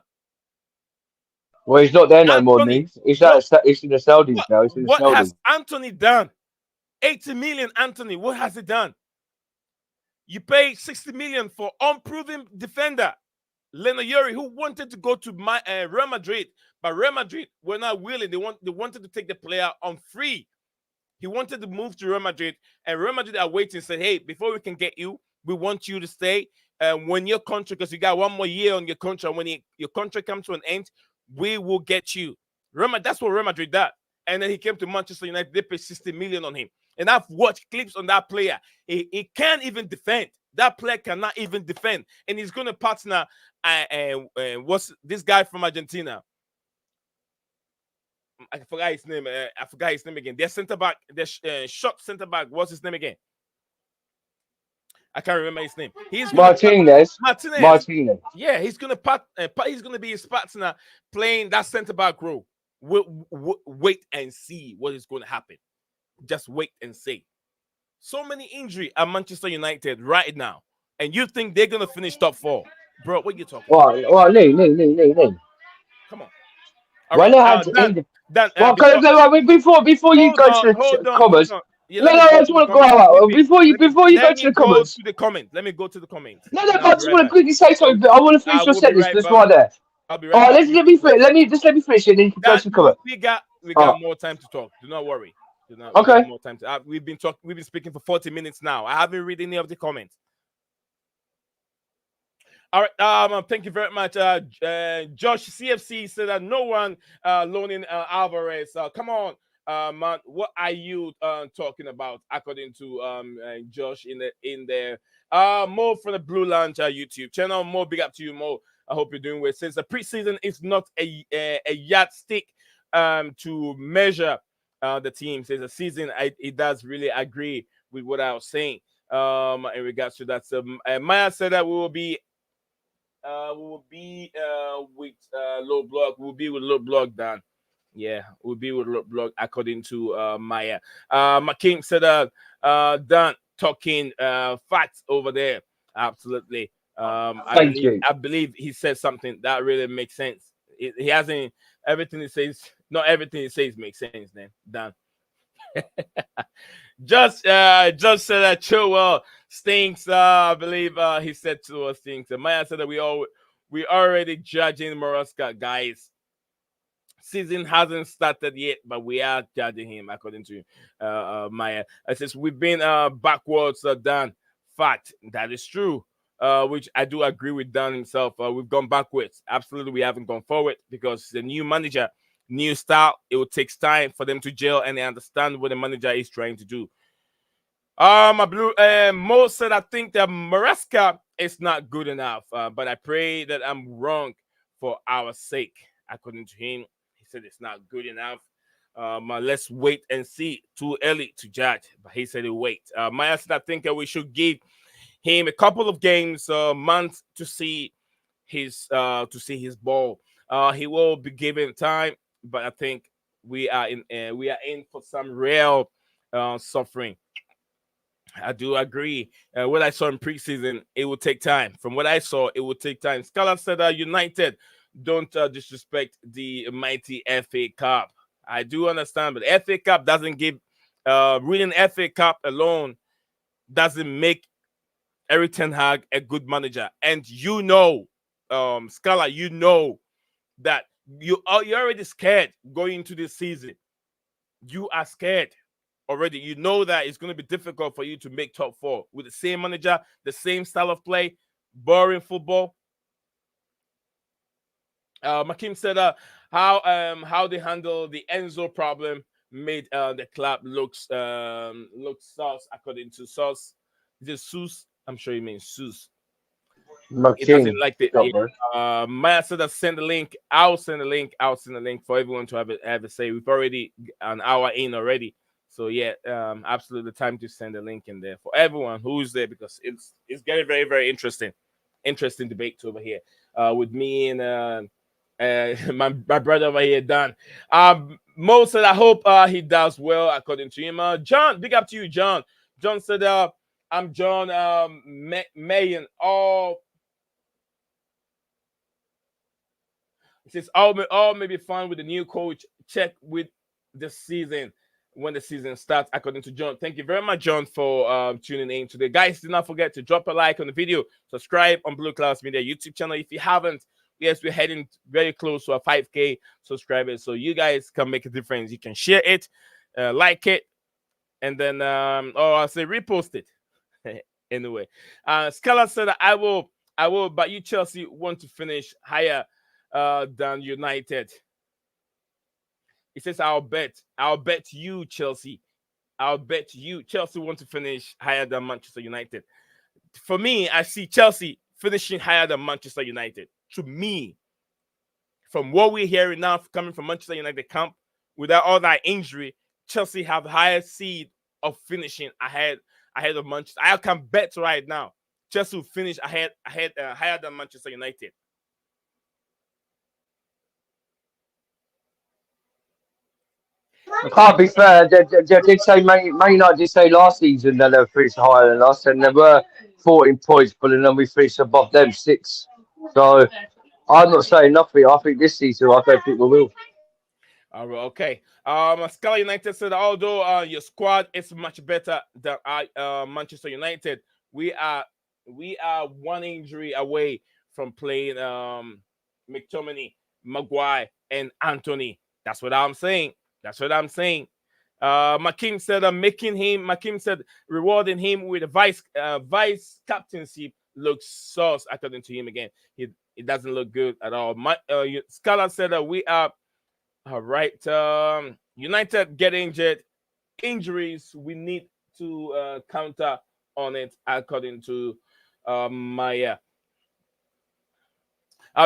Well, he's not there no more, Anthony, Neves. He's what in the Saudis what now. He's in the what has Saudis. Anthony done? 80 million, Anthony. What has he done? You pay 60 million for unproven defender Leno Yuri, who wanted to go to Real Madrid, but Real Madrid were not willing. They wanted to take the player on free. He wanted to move to Real Madrid, and Real Madrid are waiting. Said, "Hey, before we can get you, we want you to stay. When your contract, because you got one more year on your contract, when your contract comes to an end, we will get you." That's what Real Madrid did. And then he came to Manchester United. They paid 60 million on him. And I've watched clips on that player. He can't even defend. That player cannot even defend, and he's going to partner. What's this guy from Argentina? I forgot his name. I forgot his name again. Their center back, their shot center back. What's his name again? I can't remember his name. He's gonna Martinez. Martinez. Martinez. Yeah, he's gonna he's gonna be his partner playing that center back role. Wait and see what is going to happen. Just wait and see. So many injury at Manchester United right now, and you think they're gonna finish top 4, bro? What are you talking about? Well, no. Come on. All When right, I had Dan. well, before you go to the Hold comments, on. Yeah, no, let no, me I go just to the want to go comments. out. Before you go Let to me the go comments, to the comment. Let me go to the comments. no, And I I'll be just right want to back. quickly say something. But I want to finish I your will be sentence. right That's back. right there. I'll be All right right, back. let me finish it, and then you can go That to the comment. we got Oh, more time to talk. Do not worry. We got okay. more time to. We've been talking. We've been speaking for 40 minutes now. I haven't read any of the comments. All right. Thank you very much. Josh CFC said that no one loaning Alvarez. Come on, man. What are you talking about? According to Josh in there. Mo from the Blue Lounge YouTube channel. Mo, big up to you, Mo. I hope you're doing well. Since the preseason is not a yardstick to measure the team. Since the season, it does really agree with what I was saying. In regards to that, so Maya said that we will be with low block. We'll be with low block, Dan. Yeah, we'll be with low block according to Maya. McKim said Dan talking facts over there. Absolutely. Thank you. I believe he said something that really makes sense. He hasn't everything he says. Not everything he says makes sense. Then Dan. Just said that Chilwell stinks. I believe he said Chilwell stinks. And Maya said that we already judging Maresca, guys. Season hasn't started yet, but we are judging him according to Maya. It says we've been backwards, Dan. Fact, that is true. Which I do agree with Dan himself. We've gone backwards. Absolutely, we haven't gone forward because the new manager, new style. It will take time for them to gel and they understand what the manager is trying to do. Mo said I think that Maresca is not good enough, but I pray that I'm wrong for our sake. According to him, he said it's not good enough. Let's wait and see. Too early to judge, but he said wait. Maya said I think we should give him a couple of games, months to see his ball. He will be given time, but I think we are in for some real suffering. I do agree. What I saw in preseason, it will take time. From what I saw, it will take time. Scala said United don't disrespect the mighty FA Cup. I do understand, but FA Cup doesn't give winning FA Cup alone doesn't make Eric Ten Hag a good manager. And Scala, you know that you're already scared going into this season. You are scared already. You know that it's going to be difficult for you to make top 4 with the same manager, the same style of play, boring football. Makim said how they handle the Enzo problem made the club looks sauce according to sauce. Is it Sus? I'm sure he means Sus. It doesn't like the Maya said that send the link. I'll send the link. I'll send the link for everyone to have a say. We've already an hour in already. So yeah, absolutely time to send a link in there for everyone who's there because it's getting very, very interesting debate over here with me and my brother over here, Dan. Mo said I hope he does well according to him. John, big up to you, John. John said I'm John Mayan. It says all may be fine with the new coach. Check with the season when the season starts, according to John. Thank you very much, John, for tuning in today. Guys, do not forget to drop a like on the video. Subscribe on Blueclouds Media YouTube channel if you haven't. Yes, we're heading very close to a 5K subscribers, so you guys can make a difference. You can share it, like it, and then I'll say repost it. Anyway, Scala said I will, but you Chelsea want to finish higher than United. He says, I'll bet you, Chelsea. I'll bet you, Chelsea want to finish higher than Manchester United. for me, I see Chelsea finishing higher than Manchester United. To me, from what we're hearing now coming from Manchester United camp, without all that injury, Chelsea have higher seed of finishing ahead of Manchester. I can bet right now Chelsea will finish higher than Manchester United. I can't be fair. They did say Man United did say last season that they were finished higher than us, and there were 14 points, but then we finished above them 6. So I'm not saying nothing. I think this season I don't think we will. All right, okay. Scala United said, although your squad is much better than Manchester United, we are one injury away from playing McTominay, Maguire, and Anthony. That's what I'm saying. Makim said, Makim said, rewarding him with a vice captaincy looks sauce, according to him again. It doesn't look good at all. Scala said that we are all right. United get injured. Injuries, we need to counter on it, according to Maya.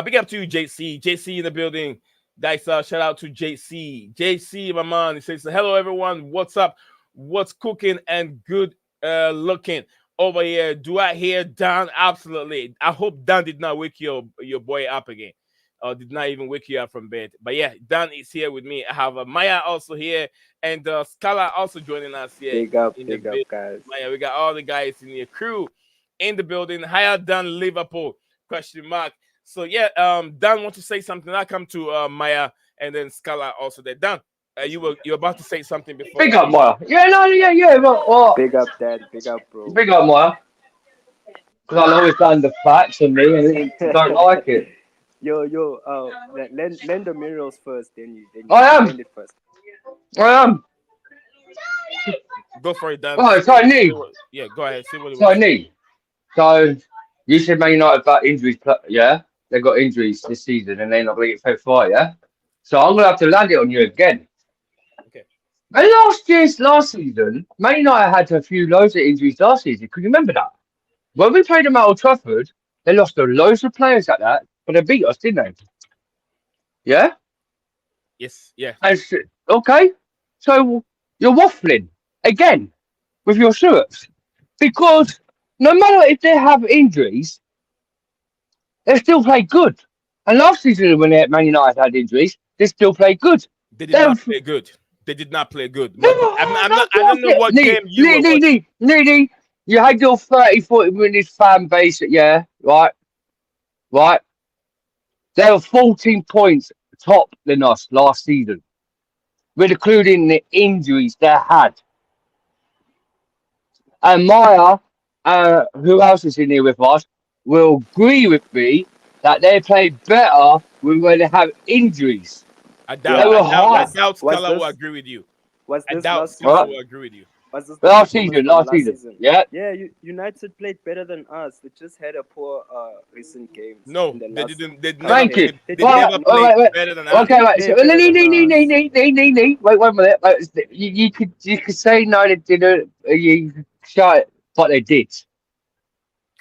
Big up to you, JC. JC in the building. Guys, shout out to JC. JC, my man. He says, hello, everyone. What's up? What's cooking and good looking over here? Do I hear Dan? Absolutely. I hope Dan did not wake your boy up again. Or did not even wake you up from bed. But yeah, Dan is here with me. I have Maya also here, and Scala also joining us here. Big up, guys. Maya, we got all the guys in the crew in the building. Higher than Liverpool? Question mark. So yeah, Dan want to say something. I come to Maya and then Scala also there. Dan, you're about to say something before. Big up, Maya. Yeah. What? Big up, Dad. Big up, bro. Big up, Maya. Because I always done the facts on me, and you don't like it. Yo, lend the mirrors first, then you lend it first. I am. Go for it, Dan. Oh, so Nee. Yeah, go ahead. See what it So Nee. So you said Man United about injuries, yeah? They got injuries this season, and they're not going to get fed far, yeah? So I'm going to have to land it on you again. Okay. And last season, Man United had a few loads of injuries last season. Can you remember that? When we played them at Old Trafford, they lost loads of players at that. But they beat us, didn't they? Yeah? Yes, yeah. Okay. So you're waffling again with your shirts. Because no matter if they have injuries, they still play good. And last season when Man United had injuries, they still played good. They did not play good. They did not play good. I don't know what game you were watching. You had your 30-40 minutes fan base, yeah, right? They were 14 points top than us last season, with including the injuries they had. And Maya, who else is in here with us, will agree with me that they played better when they have injuries. I doubt Scala will agree with you. Scala will agree with you. Last season. Yeah. Yeah, United played better than us. They just had a poor recent games. No, they didn't. They Thank you. They never played better than us. Okay, wait. So, wait 1 minute. You could say no, they didn't. You shut it, but they did.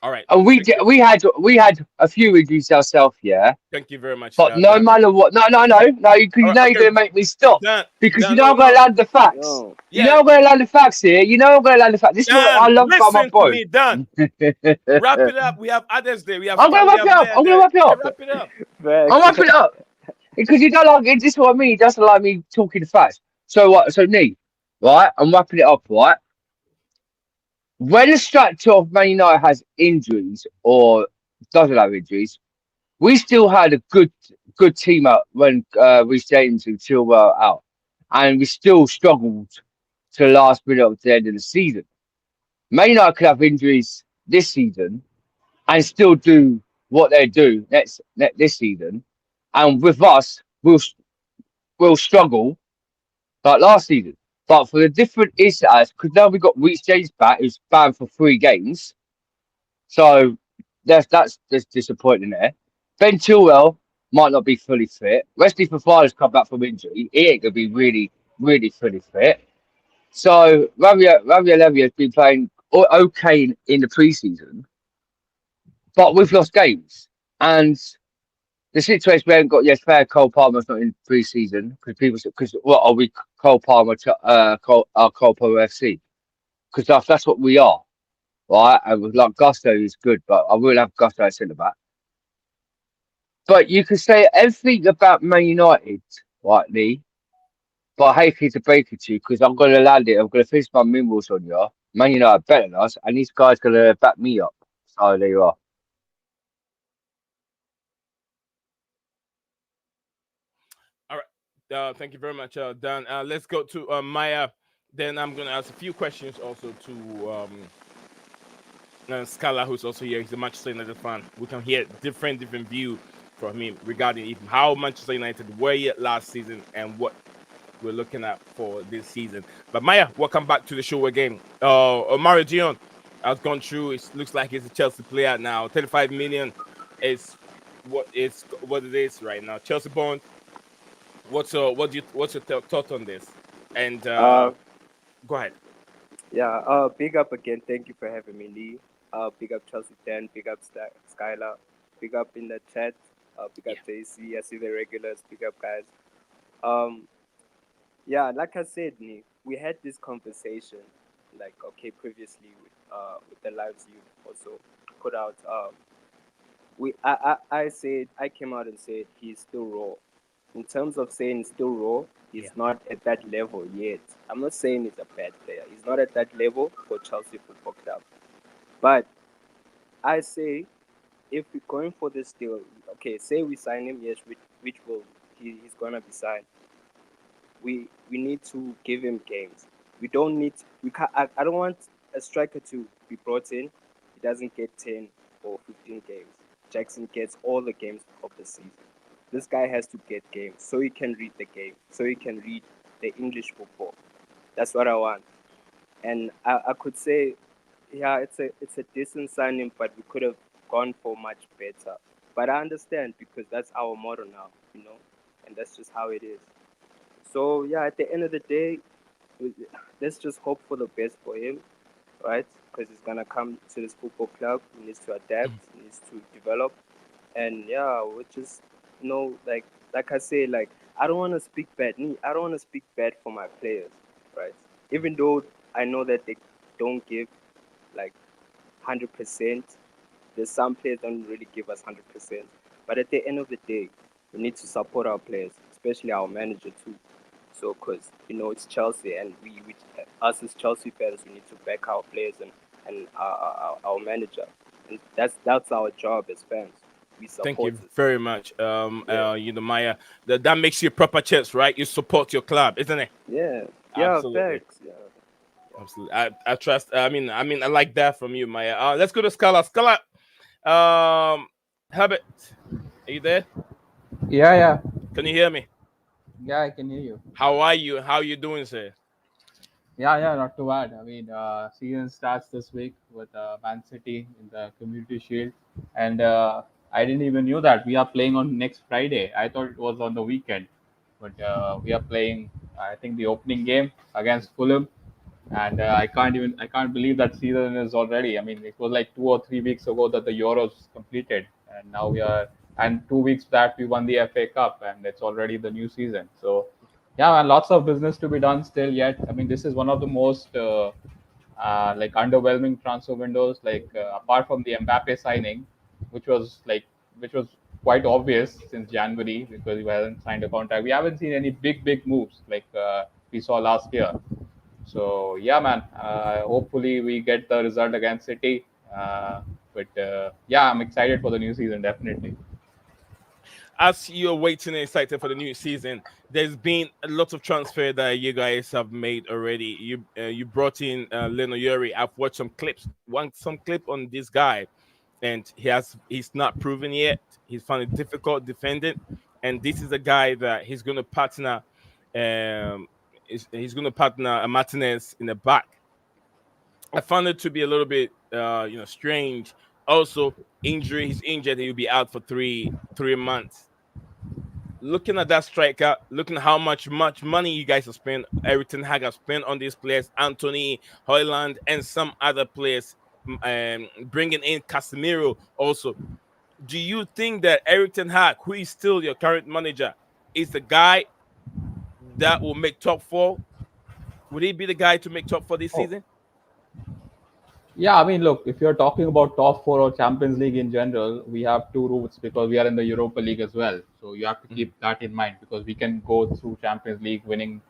All right. And we had a few injuries ourselves, yeah. Thank you very much. But no matter what, no. You're gonna make me stop because you know I'm gonna land the facts. No. You know I'm gonna land the facts here. This is what I love about my boy. Me, Dan. Wrap it up. We have others there. I'm gonna wrap it up. I'm gonna wrap it up. Wrap it up. I'm wrapping it up because you don't like it. This is what I mean. He doesn't like me talking the facts. So what? So Nee, right? I'm wrapping it up, right? When a structure of Man United has injuries or doesn't have injuries, we still had a good team out when we James and Chilwell out, and we still struggled to the last minute of the end of the season. Man United could have injuries this season and still do what they do this season, and with us, we'll struggle like last season. But for the different is because now we've got Reece James back, who's banned for 3 games. So that's just disappointing there. Ben Chilwell might not be fully fit. Wesley Fofana's come back from injury. He ain't gonna be really, really fully fit. So Ravier Levy has been playing okay in the preseason. but we've lost games. And the situation we haven't got, yes, fair. Cole Palmer's not in pre-season because what are we? Cole Palmer, Cole Palmer FC, because that's what we are, right? And with like Gusto is good, but I will have Gusto at centre back. But you can say everything about Man United, right, Lee? But I hate to break it to you because I'm going to land it. I'm going to finish my minerals on you. Man United better than us, and these guys going to back me up. So there you are. All right. Thank you very much, Dan. Let's go to Maya. Then I'm going to ask a few questions also to Scala, who's also here. He's a Manchester United fan. We can hear different view from him regarding even how Manchester United were yet last season and what we're looking at for this season. But Maya, welcome back to the show again. Omorodion has gone through. It looks like he's a Chelsea player now. 35 million is what it is right now. Chelsea bond. What's your thought on this? And go ahead. Yeah, big up again. Thank you for having me, Lee. Big up Chelsea Dan, big up Skylar, big up in the chat, big up JC. I see the regulars, big up guys. Um, yeah, like I said, Lee, we had this conversation, like previously with the lives you also put out. I came out and said he's still raw. In terms of saying still raw, he's not at that level yet. I'm not saying he's a bad player. He's not at that level for Chelsea Football Club. But I say if we're going for this deal, say we sign him, yes, which will he's gonna be signed. We need to give him games. We don't need we can I don't want a striker to be brought in. He doesn't get 10 or 15 games. Jackson gets all the games of the season. This guy has to get games so he can read the game, so he can read the English football. That's what I want. And I could say, yeah, it's a decent signing, but we could have gone for much better. But I understand because that's our motto now, and that's just how it is. So yeah, at the end of the day, let's just hope for the best for him, right? Because he's gonna come to this football club. He needs to adapt. He needs to develop. And yeah, we just like I say, like I don't want to speak bad. I don't want to speak bad for my players, right? Even though I know that they don't give like 100%. There's some players don't really give us 100%. But at the end of the day, we need to support our players, especially our manager too. So, because it's Chelsea, and us as Chelsea fans, we need to back our players and our manager, and that's our job as fans. We Thank you support it. very much, Maya. That makes you a proper Chelsea, right? You support your club, isn't it? Yeah, Absolutely. facts. Yeah. Absolutely. I trust. I like that from you, Maya. Let's go to Scala. Scala. Habit, are you there? Yeah, yeah, Can you hear me? yeah. I can hear you. How are you? How you doing, sir? Yeah, yeah. Not too bad. I mean, season starts this week with Man City in the Community Shield, and I didn't even knew that we are playing on next Friday. I thought it was on the weekend, but we are playing. I think the opening game against Fulham, and I can't believe that season is already. I mean, it was like 2 or 3 weeks ago that the Euros completed, and now we are. And 2 weeks back we won the FA Cup, and it's already the new season. So yeah, and lots of business to be done still yet. I mean, this is one of the most like underwhelming transfer windows. Like apart from the Mbappe signing, which was like which was quite obvious since January because he hasn't signed a contract. We haven't seen any big moves like we saw last year. So yeah, man. Hopefully we get the result against City. But yeah, I'm excited for the new season. Definitely. As you're waiting and excited for the new season, there's been a lot of transfer that you guys have made already. You brought in Leno Yuri. I've watched some clips. Some clip on this guy, and he's not proven yet. He's found it difficult defending, and this is a guy that he's going to partner. He's going to partner Martinez in the back. I found it to be a little bit, strange. Also, injury. He's injured. He'll be out for three months. Looking at that striker, looking at how much money you guys have spent, everything Hag have spent on these players, Anthony, Hoyland, and some other players. bringing in Casemiro also. Do you think that Erik ten Hag, who is still your current manager, is the guy that will make top four? Would he be the guy to make top four this Oh, season? yeah, I mean, look, if you're talking about top four or Champions League in general, we have two routes because we are in the Europa League as well. So you have to Mhm. keep that in mind because we can go through Champions League winning.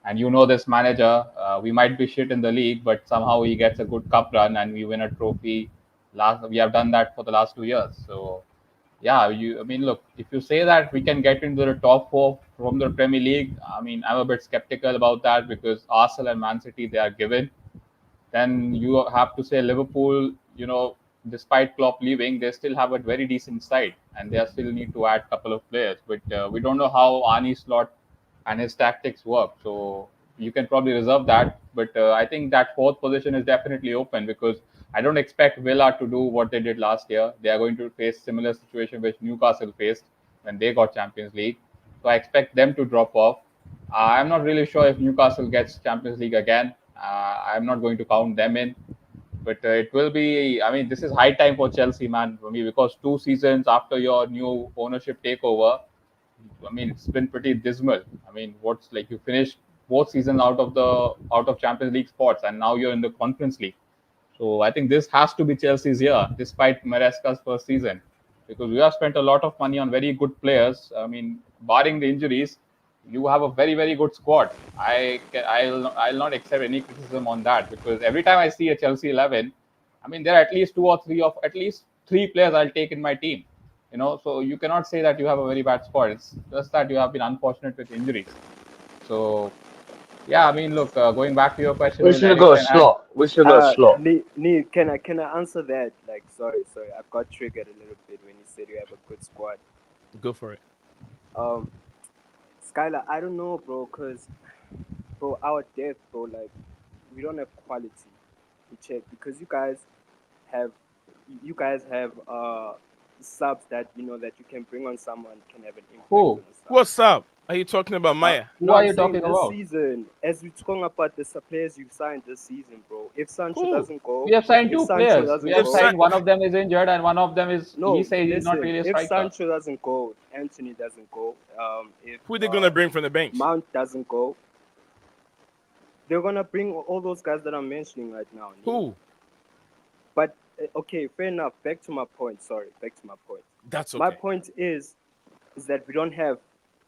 And you know, this manager, we might be shit in the league, but somehow he gets a good cup run and we win a trophy. We have done that for the last 2 years. So yeah, I mean, look, if you say that we can get into the top four from the Premier League, I mean, I'm a bit skeptical about that because Arsenal and Man City, they are given. Then you have to say Liverpool, despite Klopp leaving, they still have a very decent side and they still need to add a couple of players. But we don't know how Arne Slot and his tactics work. So you can probably reserve that. But I think that fourth position is definitely open because I don't expect Villa to do what they did last year. They are going to face similar situation which Newcastle faced when they got Champions League. So I expect them to drop off. I'm not really sure if Newcastle gets Champions League again. I'm not going to count them in, but it will be. I mean, this is high time for Chelsea, man, for me, because 2 seasons after your new ownership takeover, I mean, it's been pretty dismal. I mean, what's like you finished both seasons out of Champions League spots, and now you're in the Conference League. So I think this has to be Chelsea's year, despite Maresca's first season, because we have spent a lot of money on very good players. I mean, barring the injuries, you have a very very good squad. I'll not accept any criticism on that because every time I see a Chelsea 11, I mean there are at least two or three of at least three players I'll take in my team. So you cannot say that you have a very bad squad. It's just that you have been unfortunate with injuries. So yeah, I mean, look, going back to your question, We will should have Eric got a Ten Hag? slot. We should have got a slot. Nee, can I answer that? Like, sorry, I got triggered a little bit when you said you have a good squad. Go for it. Um, Skylar, I don't know, bro, cause bro, our depth, bro, like we don't have quality. We check because have you guys have subs that that you can bring on someone can have an impact Who? on the sub. What's up? Are you talking about Maya? Who No, are I'm you saying talking this about? season, as we're talking about the players you've signed this season, bro. If Sancho Who? doesn't go, We have signed if two Sancho players. We doesn't have You've go, signed. signed one of them is injured and one of them is he no, says he's not listen. really a If striker. Sancho doesn't go, Anthony doesn't go. If Who are they gonna bring from the bench? Mount doesn't go, they're gonna bring all those guys that I'm mentioning right now. Who? But okay, fair enough. Back to my point. Sorry, back to my point. That's My okay. point is that we don't have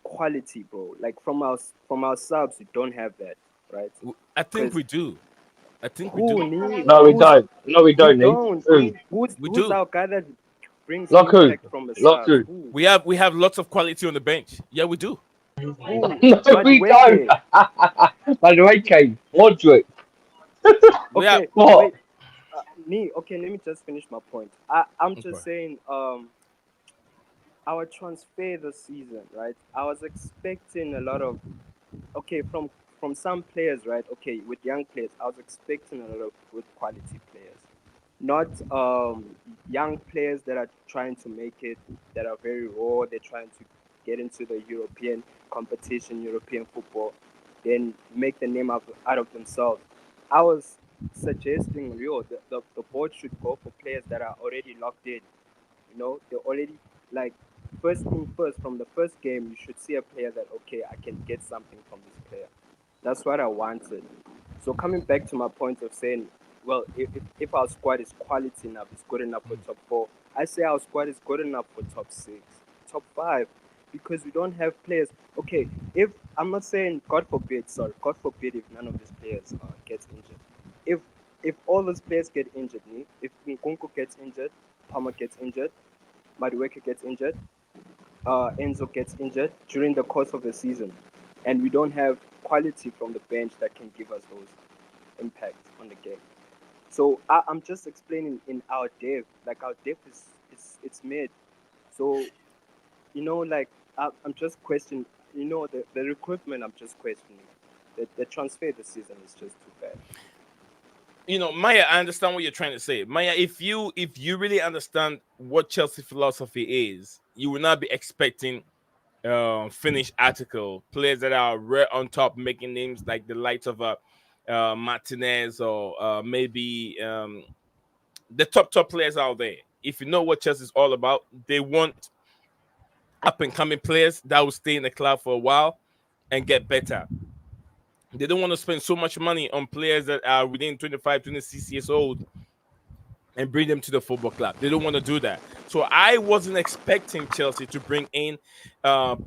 quality, bro. Like from our subs, we don't have that, right? I think 'Cause we do. I think we who do. need No, we who's don't. No, we we don't need. don't. Who? We Who's do. our guy that brings Like who? impact from the Like subs? who? Who? We have lots of quality on the bench. Yeah, we do. Who? No, we don't. Madueke. By the way, Kane, Modric. We have. Okay, What? wait. Okay, let me just finish my point. I'm just Okay. saying, our transfer this season, right? I was expecting a lot of, okay, from some players, right? Okay, with young players, I was expecting a lot of good quality players, not young players that are trying to make it, that are very raw. They're trying to get into the European competition, European football, then make the name out of themselves. I was suggesting, the board should go for players that are already locked in. They're already like first thing first. From the first game, you should see a player that okay, I can get something from this player. That's what I wanted. So coming back to my point of saying, well, if our squad is quality enough, it's good enough for top four. I say our squad is good enough for top six, top five, because we don't have players. Okay, if I'm not saying God forbid if none of these players get injured. If all those players get injured, if Nkunku gets injured, Palmer gets injured, Madueke gets injured, Enzo gets injured during the course of the season, and we don't have quality from the bench that can give us those impacts on the game. So I'm just explaining in our depth, like our depth is it's mid. So like I'm just questioning, the recruitment. I'm just questioning. The transfer this season is just too bad. Maya, I understand what you're trying to say. Maya, if you really understand what Chelsea philosophy is, you will not be expecting finished article players that are right on top, making names like the likes of Martinez or maybe the top players out there. If you know what Chelsea is all about, they want up and coming players that will stay in the club for a while and get better. They don't want to spend so much money on players that are within 25, 26 years old and bring them to the football club. They don't want to do that. So I wasn't expecting Chelsea to bring in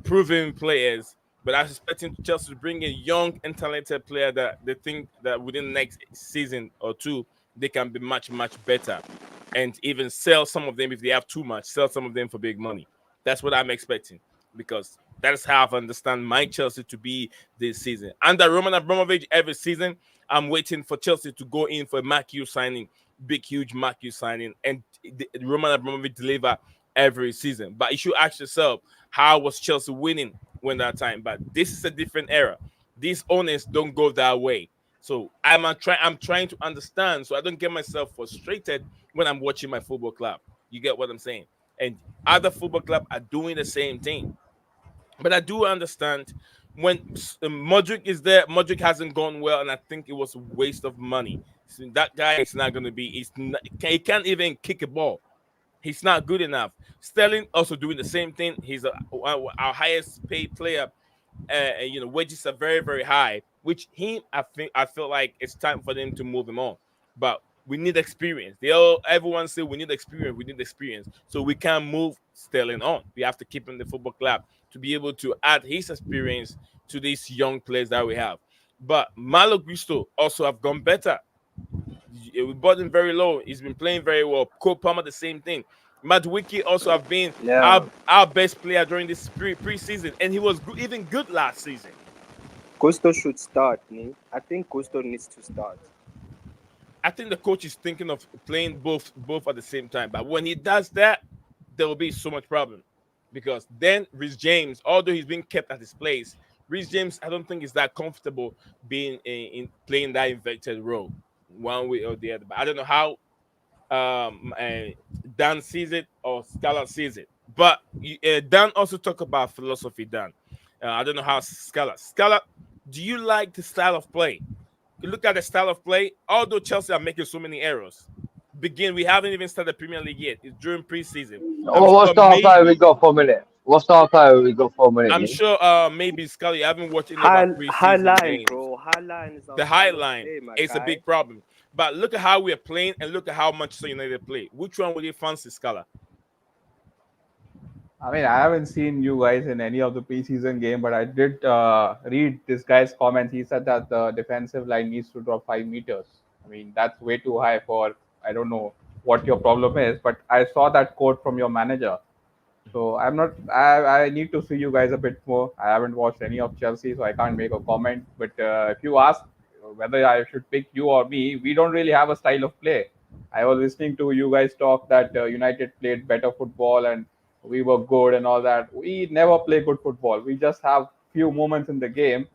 proven players, but I was expecting Chelsea to bring in young and talented player that they think that within the next season or two they can be much better, and even sell some of them if they have too much. Sell some of them for big money. That's what I'm expecting, because that's how I understand my Chelsea to be this season. Under Roman Abramovich, every season I'm waiting for Chelsea to go in for a Mark Hughes signing, big, huge Mark Hughes signing, and Roman Abramovich deliver every season. But you should ask yourself, how was Chelsea winning when that time? But this is a different era. These owners don't go that way. So I'm trying to understand, so I don't get myself frustrated when I'm watching my football club. You get what I'm saying? And other football clubs are doing the same thing. But I do understand when Modric is there. Modric hasn't gone well, and I think it was a waste of money. So that guy is not going to be. He can't even kick a ball. He's not good enough. Sterling also doing the same thing. He's our highest paid player. Wages are very, very high. Which I feel like it's time for them to move him on. But we need experience. Everyone say we need experience. We need experience. So we can't move Sterling on. We have to keep him in the football club to be able to add his experience to these young players that we have. But Malo Gusto also have gone better. We bought him very low. He's been playing very well. Cole Palmer, the same thing. Madueke also have been our best player during this preseason, and he was even good last season. Gusto should start. I think Gusto needs to start. I think the coach is thinking of playing both at the same time. But when he does that, there will be so much problem. Because then Reece James, although he's being kept at his place, Reece James, I don't think is that comfortable being in playing that inverted role one way or the other. But I don't know how Dan sees it or Scala sees it. But Dan also talked about philosophy, Dan. I don't know how Scala, do you like the style of play? You look at the style of play, although Chelsea are making so many errors. We haven't even started the Premier League yet. It's during preseason. What star player we got for a minute? What star player we got for a minute? I'm sure maybe Scully, you haven't watched any of our preseason games. Bro. High line is the high line is a big problem. But look at how we are playing and look at how Manchester United play. Which one would you fancy, Scala? I mean, I haven't seen you guys in any of the preseason game, but I did read this guy's comments. He said that the defensive line needs to drop 5 meters. I mean, that's way too high for, I don't know what your problem is, but I saw that quote from your manager. So I need to see you guys a bit more. I haven't watched any of Chelsea, so I can't make a comment. But if you ask whether I should pick you or me, we don't really have a style of play. I was listening to you guys talk that United played better football and we were good and all that. We never play good football. We just have few moments in the game.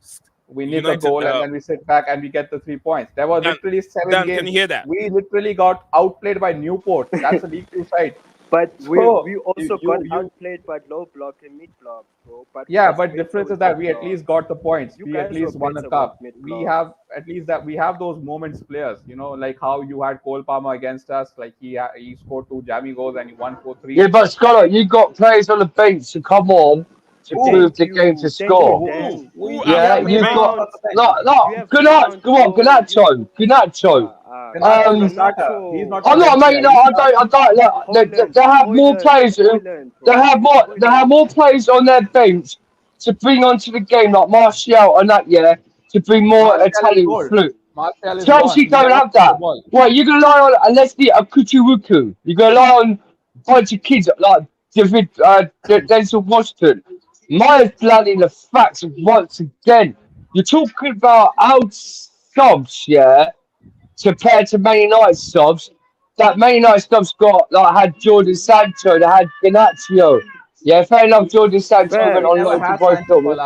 We need a goal and then we sit back and we get the 3 points. There were literally 7 games. Can you hear that? We literally got outplayed by Newport. That's a League 2 side. But we also got outplayed by low block and mid block, bro. But but difference is that we at least got the points. We at least won a cup. We have at least that we have those moments players, like how you had Cole Palmer against us, like he scored 2 jammy goals and he won 4-3. Yeah, but Scholar, you got players on the bench to come on to prove the game to score. You got good night. Come on, Ganacho. He's not I'm not, mate. No, I don't. They have more players. They have more players on their bench to bring onto the game, like Martial and that. Yeah, to bring more Italian flute. Chelsea don't have that. What you're gonna rely on? Leslie Akuchuruku. You're gonna rely on a bunch of kids like David Denzel Washington. Myers planning the facts once again. You're talking about out subs, yeah, compared to Man United subs. That Man United subs had Jordan Sancho, they had Garnacho. Yeah, fair enough. Jordan Sancho went on loan to both Dortmund.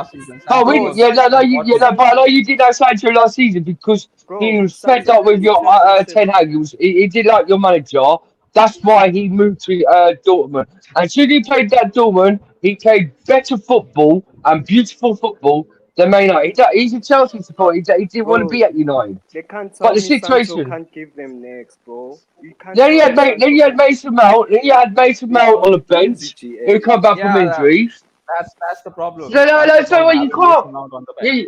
But I know you did have Sancho last season because he was fed up with your Ten Hag. He did like your manager. That's why he moved to Dortmund. And since he played that Dortmund, he played better football and beautiful football The Man United. He's a Chelsea supporter. He didn't want to Bro, be at United. they can't But tell the me Sancho situation. can't give them next, bro. You can't Then tell me Then Sancho you had can't. Mason Mount. Then you had Mason Mount on the Easy, bench, who GA. come back from Yeah, injuries. that's the problem. No, no, That's no. the So problem. you Having can't. Mason Mount on the bench.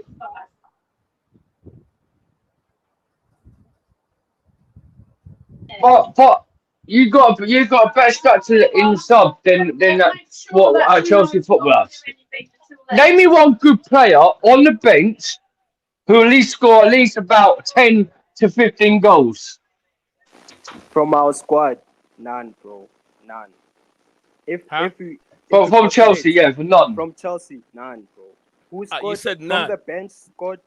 Yeah, but you got a better structure in sub than that, what Chelsea football has. Name me one good player on the bench who at least score at least about 10 to 15 goals. From our squad, none, bro, none. If Huh? if we if we From Chelsea, calculate yeah, for none. from Chelsea, none, bro. Who You scored said from none the bench? Scored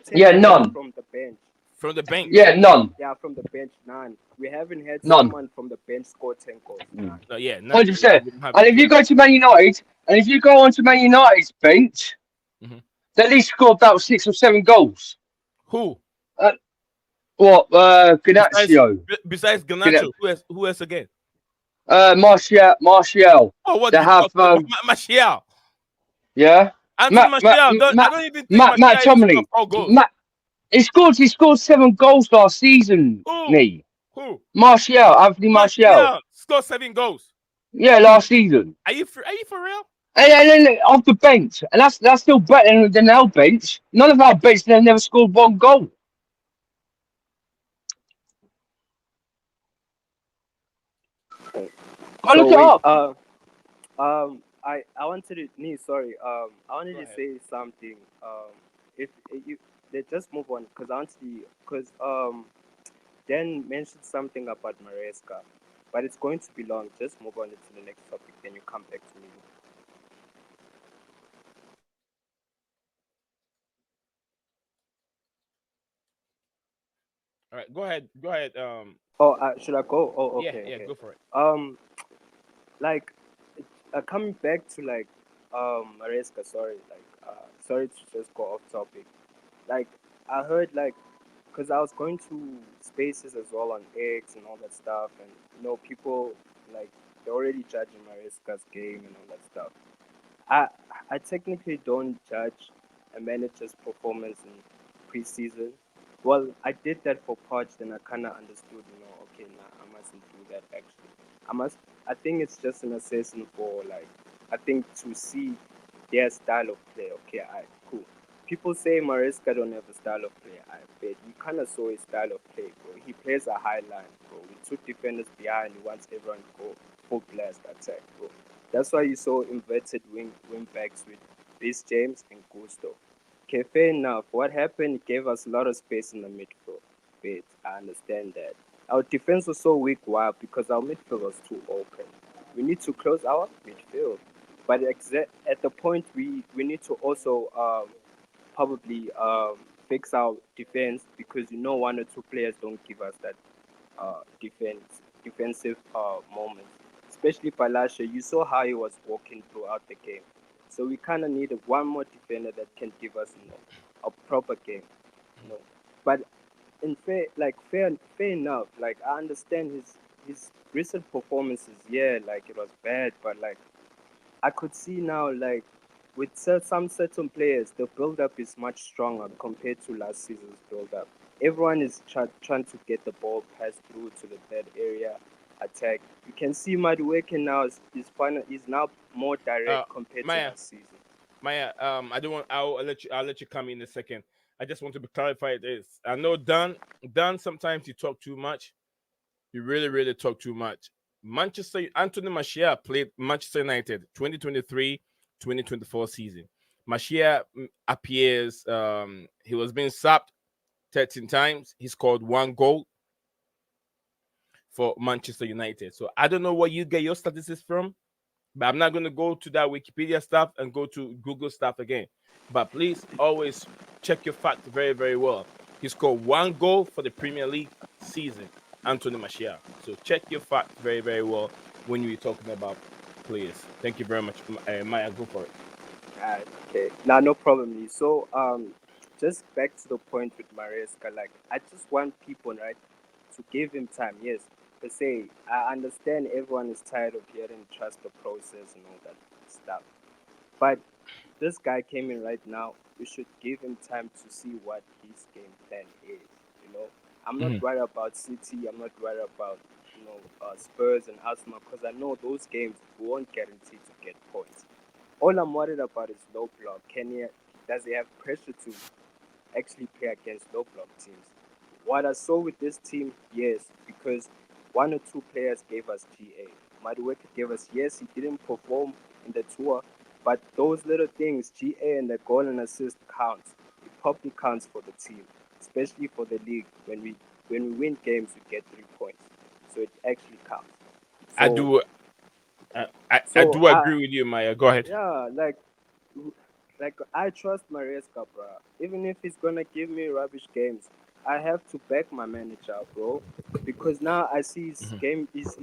10 Yeah, goals none. from the bench. from the We bench. Yeah, none. Yeah, from the bench, none. We haven't had None. someone from the bench score 10 goals, none. No, yeah, none. 100%. We don't have And it if you yet. go to Man United, and if you go onto Man United's bench, Mhm. they at least score about 6 or 7 goals. Who Uh, what? besides Ganacio. besides Gana- Ganacho? Who else again? Martial. Oh, what They did you have talk? Martial. yeah. Anthony Martial. I don't even think Matt Martial even scored Tomley. 4 goals. Matt, he scored 7 goals last season. Who? Nee. Who? Anthony Martial. Martial scored 7 goals. Yeah, last season. Are you for real? And then off the bench, and that's still better than our bench. None of our bench they never scored 1 goal. I look So it wait, up. I wanted to, nee, sorry, I wanted Go to ahead. say something. If you, let's just move on because I want to, because Dan mentioned something about Maresca, but it's going to be long. Just move on to the next topic, then you come back to me. All right, go ahead. Go ahead. Oh, should I go? Oh, Yeah, okay, yeah, okay. go for it. Like, coming back to like, Maresca. Sorry, like, sorry to just go off topic. Like, I heard like, because I was going to spaces as well on X and all that stuff, and people like they're already judging Maresca's game and all that stuff. I I technically don't judge a manager's performance in preseason. Well, I did that for Poch, then I kind of understood, okay, nah, I mustn't do that actually. I must. I think it's just an assessment for like, I think to see their style of play. Okay, cool. People say Maresca don't have a style of play. I bet you kind of saw his style of play, bro. He plays a high line, bro. With two defenders behind, he wants everyone to go full blast attack, bro. That's why you saw inverted wing backs with Rhys James and Gusto. Okay, fair enough. What happened gave us a lot of space in the midfield. But I understand that. Our defense was so weak. Why? Because our midfield was too open. We need to close our midfield. But at the point, we need to also probably fix our defense because one or two players don't give us that defensive moments. Especially Palasha, you saw how he was walking throughout the game. So we kind of need one more defender that can give us, a proper game. You know. But in fair enough. Like I understand his recent performances. Yeah, like it was bad, but like I could see now, like with some certain players, the build-up is much stronger compared to last season's build-up. Everyone is trying to get the ball passed through to the third area, attack. You can see Madueke now is now more Uh, direct compared to Maya, last season. Maya. I don't want. I'll let you come in a second. I just want to clarify this. I know Dan. Sometimes you talk too much. You really, really talk too much. Anthony Martial played Manchester United 2023-2024 season. Martial appears. He was being sacked 13 times. He scored 1 goal for Manchester United. So I don't know where you get your statistics from, but I'm not going to go to that Wikipedia stuff and go to Google stuff again. But please always check your facts very, very well. He scored 1 goal for the Premier League season, Anthony Martial. So check your facts very, very well when you're talking about players. Thank you very much, Maya. Go for it. Alright, okay. Now, no problem. Lee. So, just back to the point with Maresca. Like, I just want people, right, to give him time. Yes, to say I understand everyone is tired of hearing trust the process and all that stuff. But this guy came in right now, we should give him time to see what his game plan is. You know, I'm not worried about City. I'm not worried about Spurs and Arsenal because I know those games we won't guarantee to get points. All I'm worried about is low block. Does he have pressure to actually play against low block teams? What I saw with this team, yes, because one or two players gave us GA. Madueke gave us, yes, he didn't perform in the tour, but those little things, GA and the goal and assist counts. It probably counts for the team, especially for the league. When we win games, we get 3 points, so it actually counts. I So, do. I so do agree with you, Maya. Go ahead. yeah, like I trust Maresca, bro. Even if he's gonna give me rubbish games, I have to back my manager, bro, because now I see his game, his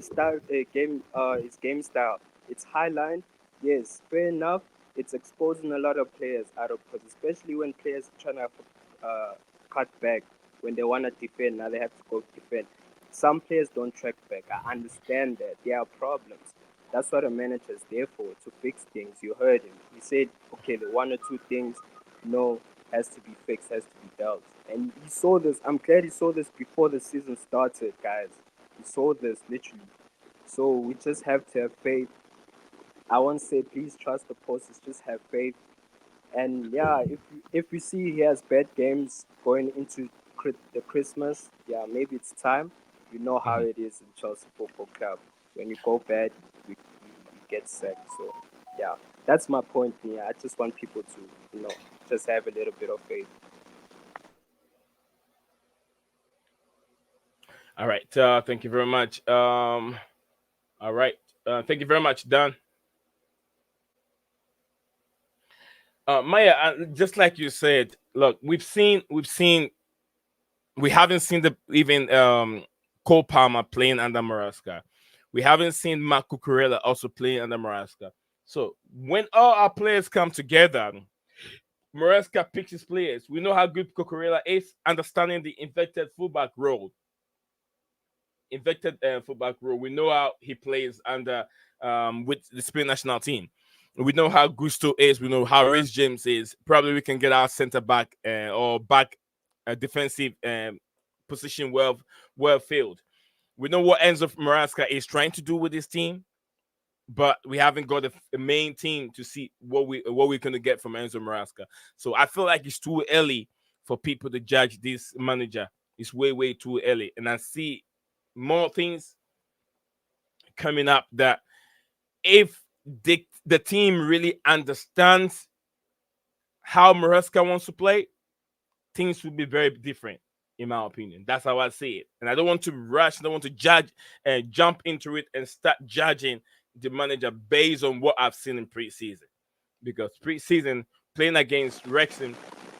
game style. It's high line, yes, fair enough. It's exposing a lot of players out of position, especially when players trying to cut back when they wanna defend. Now they have to go defend. Some players don't track back. I understand that there are problems. That's what a manager is there for, to fix things. You heard him. He said, okay, the one or two things, has to be fixed, has to be dealt. And he saw this. I'm glad he saw this before the season started, guys. He saw this literally. So we just have to have faith. I won't say please trust the process, just have faith. And yeah, if we see he has bad games going into the Christmas, yeah, maybe it's time. You know how it is in Chelsea Football Club. When you go bad, we get sacked. So yeah, that's my point here. I just want people to, just have a little bit of faith. All right. Thank you very much. All right. Thank you very much, Dan. Maya, just like you said, look, we haven't seen the even Cole Palmer playing under Maresca. We haven't seen Mark Cucurella also playing under Maresca. So when all our players come together, Maresca picks his players. We know how good Cucurella is, understanding the inverted fullback role. Fullback role. We know how he plays under with the Spain national team. We know how Gusto is. We know how Rhys James is. Probably we can get our center back or back defensive position well filled. We know what Enzo Maresca is trying to do with this team, but we haven't got a main team to see what we're going to get from Enzo Maresca. So I feel like it's too early for people to judge this manager. It's way too early, and I see more things coming up that if the team really understands how Maresca wants to play, things will be very different, in my opinion. That's how I see it. And I don't want to rush, I don't want to judge and jump into it and start judging the manager based on what I've seen in preseason. Because preseason, playing against Wrexham,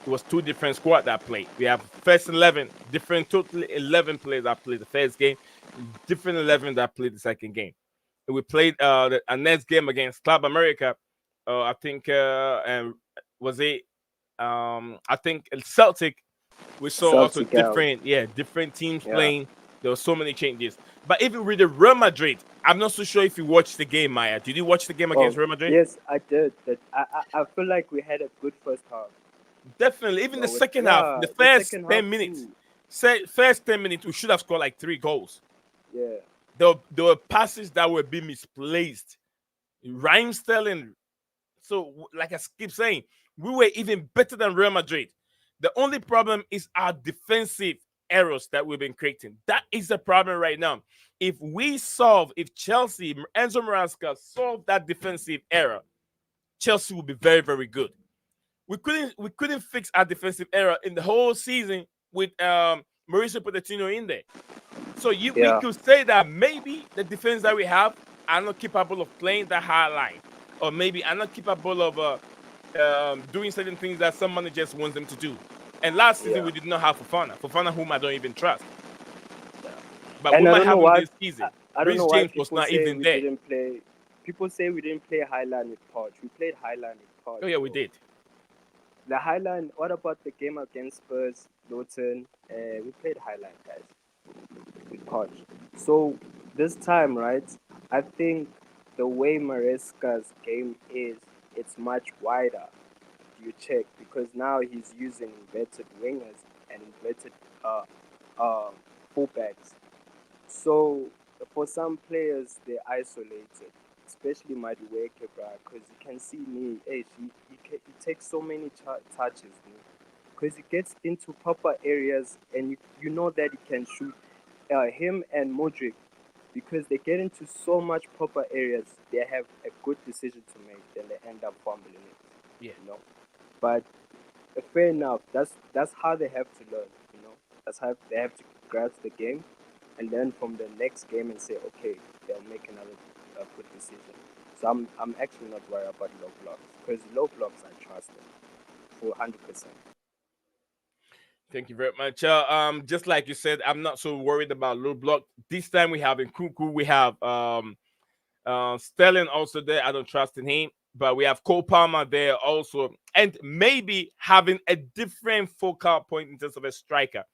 it was two different squad that played. We have first 11, different, totally 11 players that played the first game, different 11 that played the second game. And we played our next game against Club America. I think, was it? I think Celtic. We saw also Celtic out. different teams Yeah. playing. There were so many changes. But even with the Real Madrid, I'm not so sure if you watched the game, Maya. Did you watch the game against Real Madrid? Yes, I did. But I feel like we had a good first half. Definitely. Even the So second half, the first second 10 half minutes, too. first 10 minutes, we should have scored like 3 goals. Yeah. There were passes that were being misplaced. Rhyme Sterling. So, like I keep saying, we were even better than Real Madrid. The only problem is our defensive errors that we've been creating. That is the problem right now. If Chelsea, Enzo Maresca solve that defensive error, Chelsea will be very, very good. We couldn't fix our defensive error in the whole season with Mauricio Pochettino in there. So we could say that maybe the defense that we have are not capable of playing that high line, or maybe are not capable of doing certain things that some managers want them to do. And last season we did not have Fofana, whom I don't even trust. But And we I might don't have know him why. this season. I don't Rhys know why James was people not say even we there. didn't play. People say we didn't play Highline with Poch. We played Highline with Poch. Oh yeah, we did. The Highline. What about the game against Spurs, Luton? We played Highline, guys, with Poch. So this time, right? I think the way Maresca's game is, it's much wider. you check, because now he's using inverted wingers and inverted fullbacks. So for some players, they're isolated, especially Madueke, because you can see me, hey, he takes so many touches, because he gets into proper areas and you know that he can shoot. Him and Modric, because they get into so much proper areas, they have a good decision to make, then they end up fumbling it. Yeah. You know, but fair enough. That's how they have to learn. You know, that's how they have to grasp the game and learn from the next game and say, okay, they'll make another good decision. So I'm actually not worried about low blocks, because low blocks I trust them for 100%. Thank you very much. Just like you said, I'm not so worried about low block. This time we have in Kuku, we have Sterling also there. I don't trust in him, but we have Cole Palmer there also, and maybe having a different focal point in terms of a striker.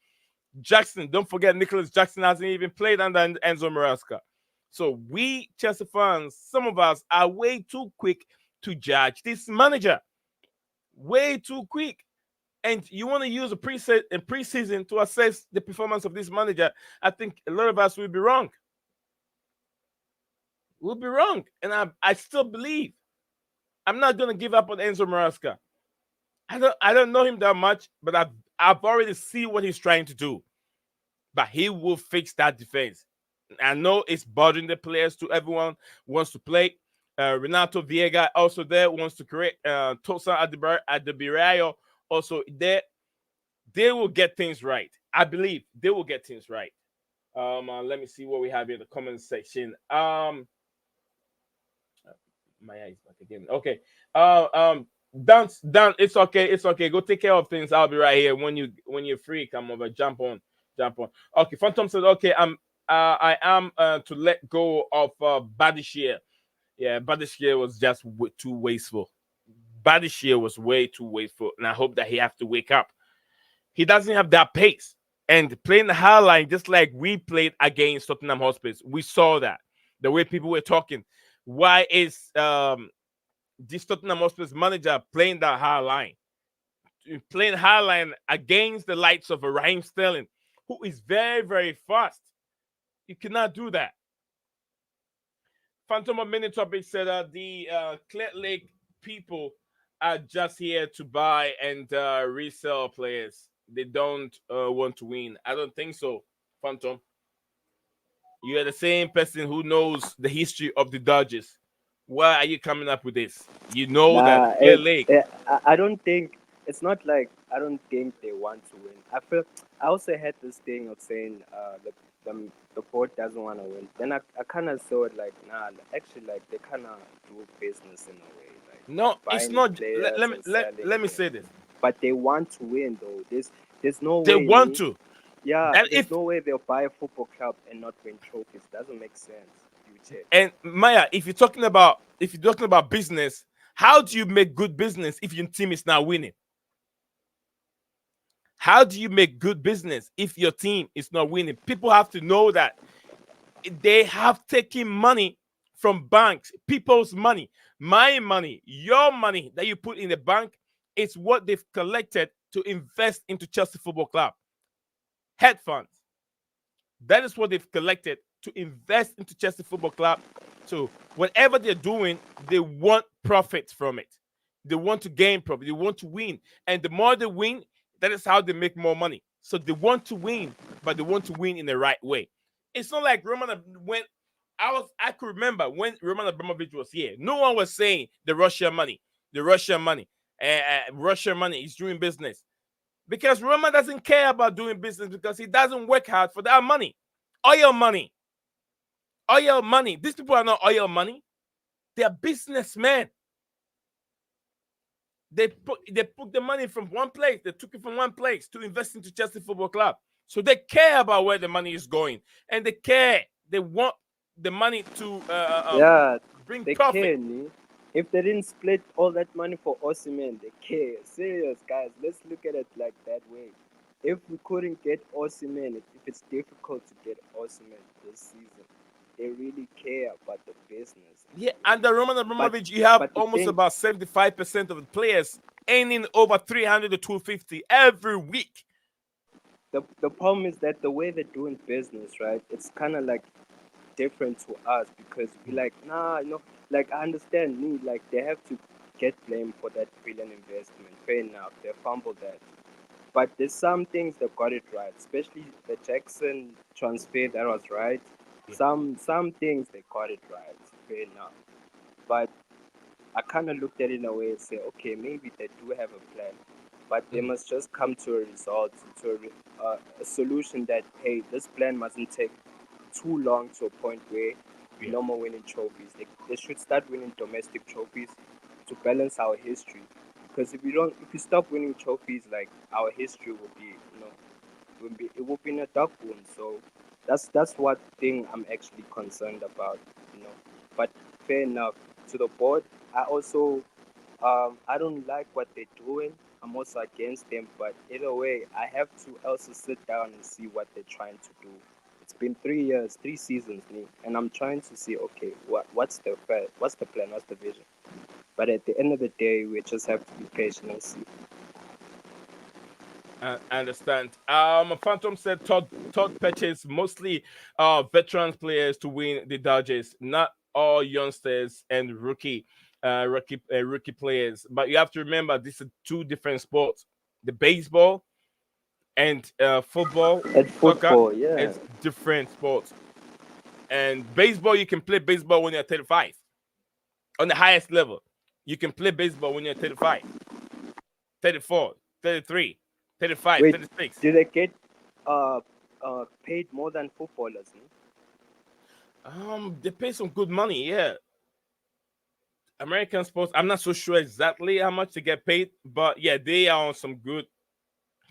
Jackson, don't forget, Nicholas Jackson hasn't even played under Enzo Maresca. So we Chelsea fans, some of us are way too quick to judge this manager. Way too quick. And you want to use a preseason to assess the performance of this manager. I think a lot of us will be wrong. We'll be wrong. And I still believe I'm not going to give up on Enzo Maresca. I don't know him that much, but I've already seen what he's trying to do. But he will fix that defense. I know it's bothering the players too. Everyone wants to play. Renato Viega also there wants to correct. Tosa Adebirayo also there. They will get things right. I believe they will get things right. Let me see what we have in the comment section. My eyes back again. Okay. Dan, it's okay. It's okay. Go take care of things. I'll be right here when you're free. Come over. Jump on. Okay. Phantom said, okay. I am to let go of Badishir. Yeah, Badishir was just too wasteful. Badishir was way too wasteful, and I hope that he has to wake up. He doesn't have that pace. And playing the high line, just like we played against Tottenham Hotspur, we saw that. The way people were talking. Why is this Tottenham Hotspur manager playing that high line? Playing high line against the likes of Raheem Sterling, who is very, very fast. You cannot do that. Phantom of Mini Topic said that the Clear Lake people are just here to buy and resell players. They don't want to win. I don't think so, Phantom. You are the same person who knows the history of the Dodgers. Why are you coming up with this? You know that Clear Lake. I don't think it's not like I don't think they want to win. I also had this thing of saying the board doesn't want to win. Then I kind of saw it like, nah, actually, like they kind of do business in a way. Like, no, it's not. Let me say this. But they want to win, though. There's no they way. They want to. Yeah, and there's no way they'll buy a football club and not win trophies. Doesn't make sense. You check. And Maya, if you're talking about business, how do you make good business if your team is not winning? How do you make good business if your team is not winning? People have to know that they have taken money from banks, people's money, my money, your money that you put in the bank. It's what they've collected to invest into Chelsea Football Club. Hedge funds. That is what they've collected to invest into Chelsea Football Club. So whatever they're doing, they want profits from it. They want to gain profit. They want to win. And the more they win, that is how they make more money. So they want to win, but they want to win in the right way. It's not like Roman when I could remember when Roman Abramovich was here. No one was saying the Russian money is doing business. Because Roman doesn't care about doing business because he doesn't work hard for that money. Oil money. These people are not oil money. They are businessmen. They put the money from one place. They took it from one place to invest into Chelsea Football Club. So they care about where the money is going. And they care. They want the money to bring profit. Care, if they didn't split all that money for Osimhen, they care. Serious, guys. Let's look at it like that way. If we couldn't get Osimhen, if it's difficult to get Osimhen this season, they really care about the business. Yeah, under Roman Abramovich, you have almost about 75% of the players earning over 300 to 250 every week. The problem is that the way they're doing business, right? It's kind of like different to us because we like, nah, like I understand me, like they have to get blamed for that brilliant investment. Fair enough, they fumbled that. But there's some things that got it right, especially the Jackson transfer that was right. Yeah. Some things they got it right, fair enough. But I kind of looked at it in a way and say, okay, maybe they do have a plan, but they must just come to a result, to a solution that, hey, this plan mustn't take too long to a point where we're no more winning trophies. They should start winning domestic trophies to balance our history. Because if we stop winning trophies, like our history will be, it will be in a dark wound. So that's what thing I'm actually concerned about, But fair enough. To the board, I also I don't like what they're doing. I'm also against them, but either way, I have to also sit down and see what they're trying to do. It's been 3 years, 3 seasons, and I'm trying to see, okay, what's the plan, what's the vision. But at the end of the day, we just have to be patient and see. I understand. Phantom said Todd purchased mostly veterans players to win the Dodgers, not all youngsters and rookie players. But you have to remember, this is two different sports. The baseball and football, At soccer, football, yeah. it's different sports. And baseball, you can play baseball when you're 35. On the highest level, you can play baseball when you're 35, 34, 33. 35, Wait, 36. do they get paid more than footballers? They pay some good money, yeah. American sports, I'm not so sure exactly how much they get paid, but yeah, they are on some good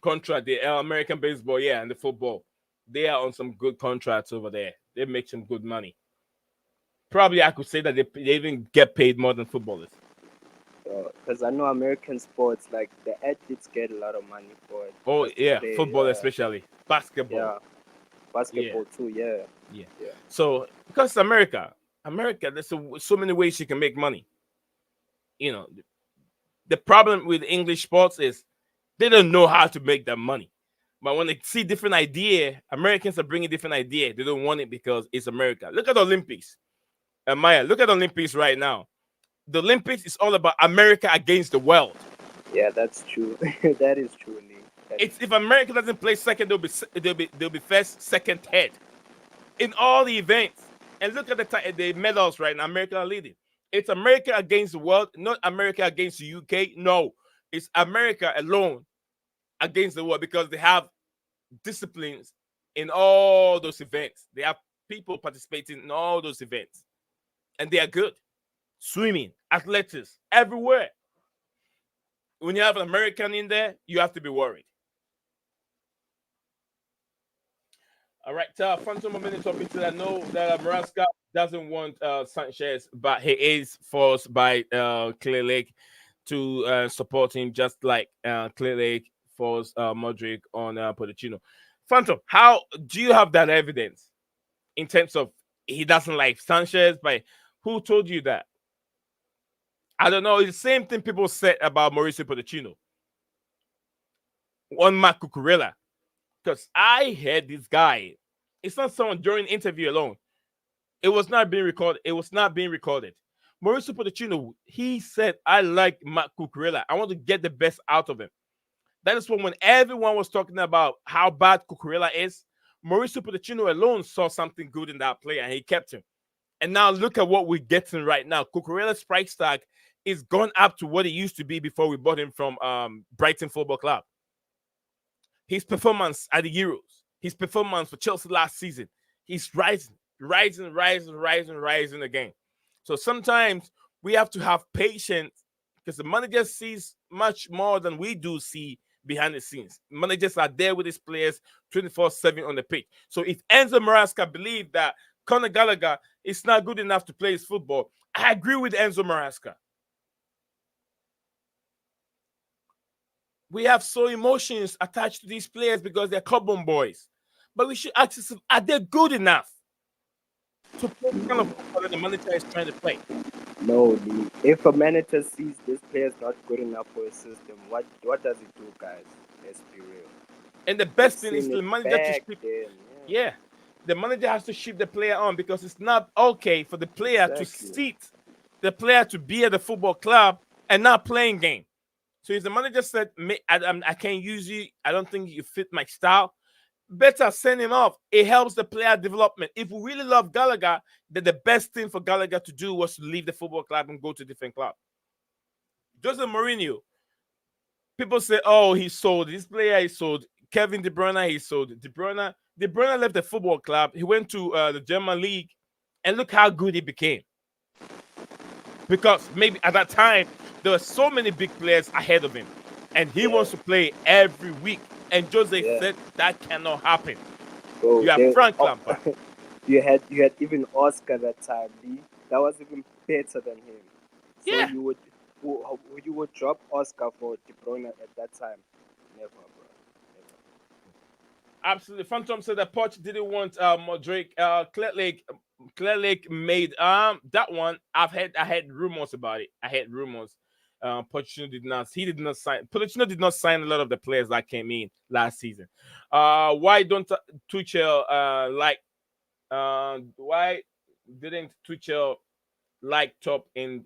contract. The American baseball, yeah, and the football, they are on some good contracts over there. They make some good money. Probably, I could say that they even get paid more than footballers. Because I know American sports, like the athletes get a lot of money for it. Oh just to yeah, play, football especially, basketball. yeah, basketball too, yeah. Yeah. Yeah. So because America, there's so many ways you can make money. The problem with English sports is they don't know how to make that money. But when they see different idea, Americans are bringing different idea. They don't want it because it's America. Look at the Olympics. Maya, look at the Olympics right now. The Olympics is all about America against the world. Yeah, that's true. That is true, Lee. It's if America doesn't play second, they'll be first, second, third in all the events. And look at the medals right now. America are leading. It's America against the world, not America against the UK. No, it's America alone against the world because they have disciplines in all those events. They have people participating in all those events, and they are good. Swimming, athletics, everywhere. When you have an American in there, you have to be worried. All right, Phantom a minute talking to that. Know that Maresca doesn't want Sanchez, but he is forced by Clear Lake to support him, just like Clear Lake forced Modric on Pochettino. Phantom, how do you have that evidence in terms of he doesn't like Sanchez? But who told you that? I don't know. It's the same thing people said about Mauricio Pochettino on Mark Cucurella. Because I heard this guy. It's not someone during interview alone. It was not being recorded. Mauricio Pochettino, he said, I like Mark Cucurella. I want to get the best out of him. That is when everyone was talking about how bad Cucurella is, Mauricio Pochettino alone saw something good in that player and he kept him. And now look at what we're getting right now. Cucurella's price tag is gone up to what it used to be before we bought him from Brighton Football Club. His performance at the Euros, his performance for Chelsea last season, he's rising again. So sometimes we have to have patience because the manager sees much more than we do see behind the scenes. Managers are there with his players 24/7 on the pitch. So if Enzo Maresca believes that Conor Gallagher is not good enough to play his football, I agree with Enzo Maresca. We have so emotions attached to these players because they're Cobham boys. But we should ask ourselves, are they good enough to play the kind of football that the manager is trying to play? No, Lee. If a manager sees this player is not good enough for a system, what does he do, guys? Let's be real. And the best We've thing is seen the it manager to back ship. then. Yeah, the manager has to ship the player on because it's not okay for the player to Exactly. sit, the player to be at the football club and not playing game. So if the manager said, I can't use you, I don't think you fit my style, better send him off. It helps the player development. If we really love Gallagher, then the best thing for Gallagher to do was to leave the football club and go to a different club. Jose Mourinho, people say, oh, he sold this player, he sold Kevin De Bruyne, he sold De Bruyne left the football club. He went to the German league, and look how good he became. Because maybe at that time there were so many big players ahead of him, and he wants to play every week. And Jose said that cannot happen. Bro, You have Frank Lampard. you had even Oscar that time, Lee. That was even better than him. So Yeah. you would drop Oscar for De Bruyne at that time? Never, bro. Never. Absolutely. Phantom said that Poch didn't want Drake. Clear Lake made that one. I had rumors about it. I had rumors. Pochettino did not sign. Pochettino did not sign a lot of the players that came in last season. Why don't Tuchel why didn't Tuchel like top in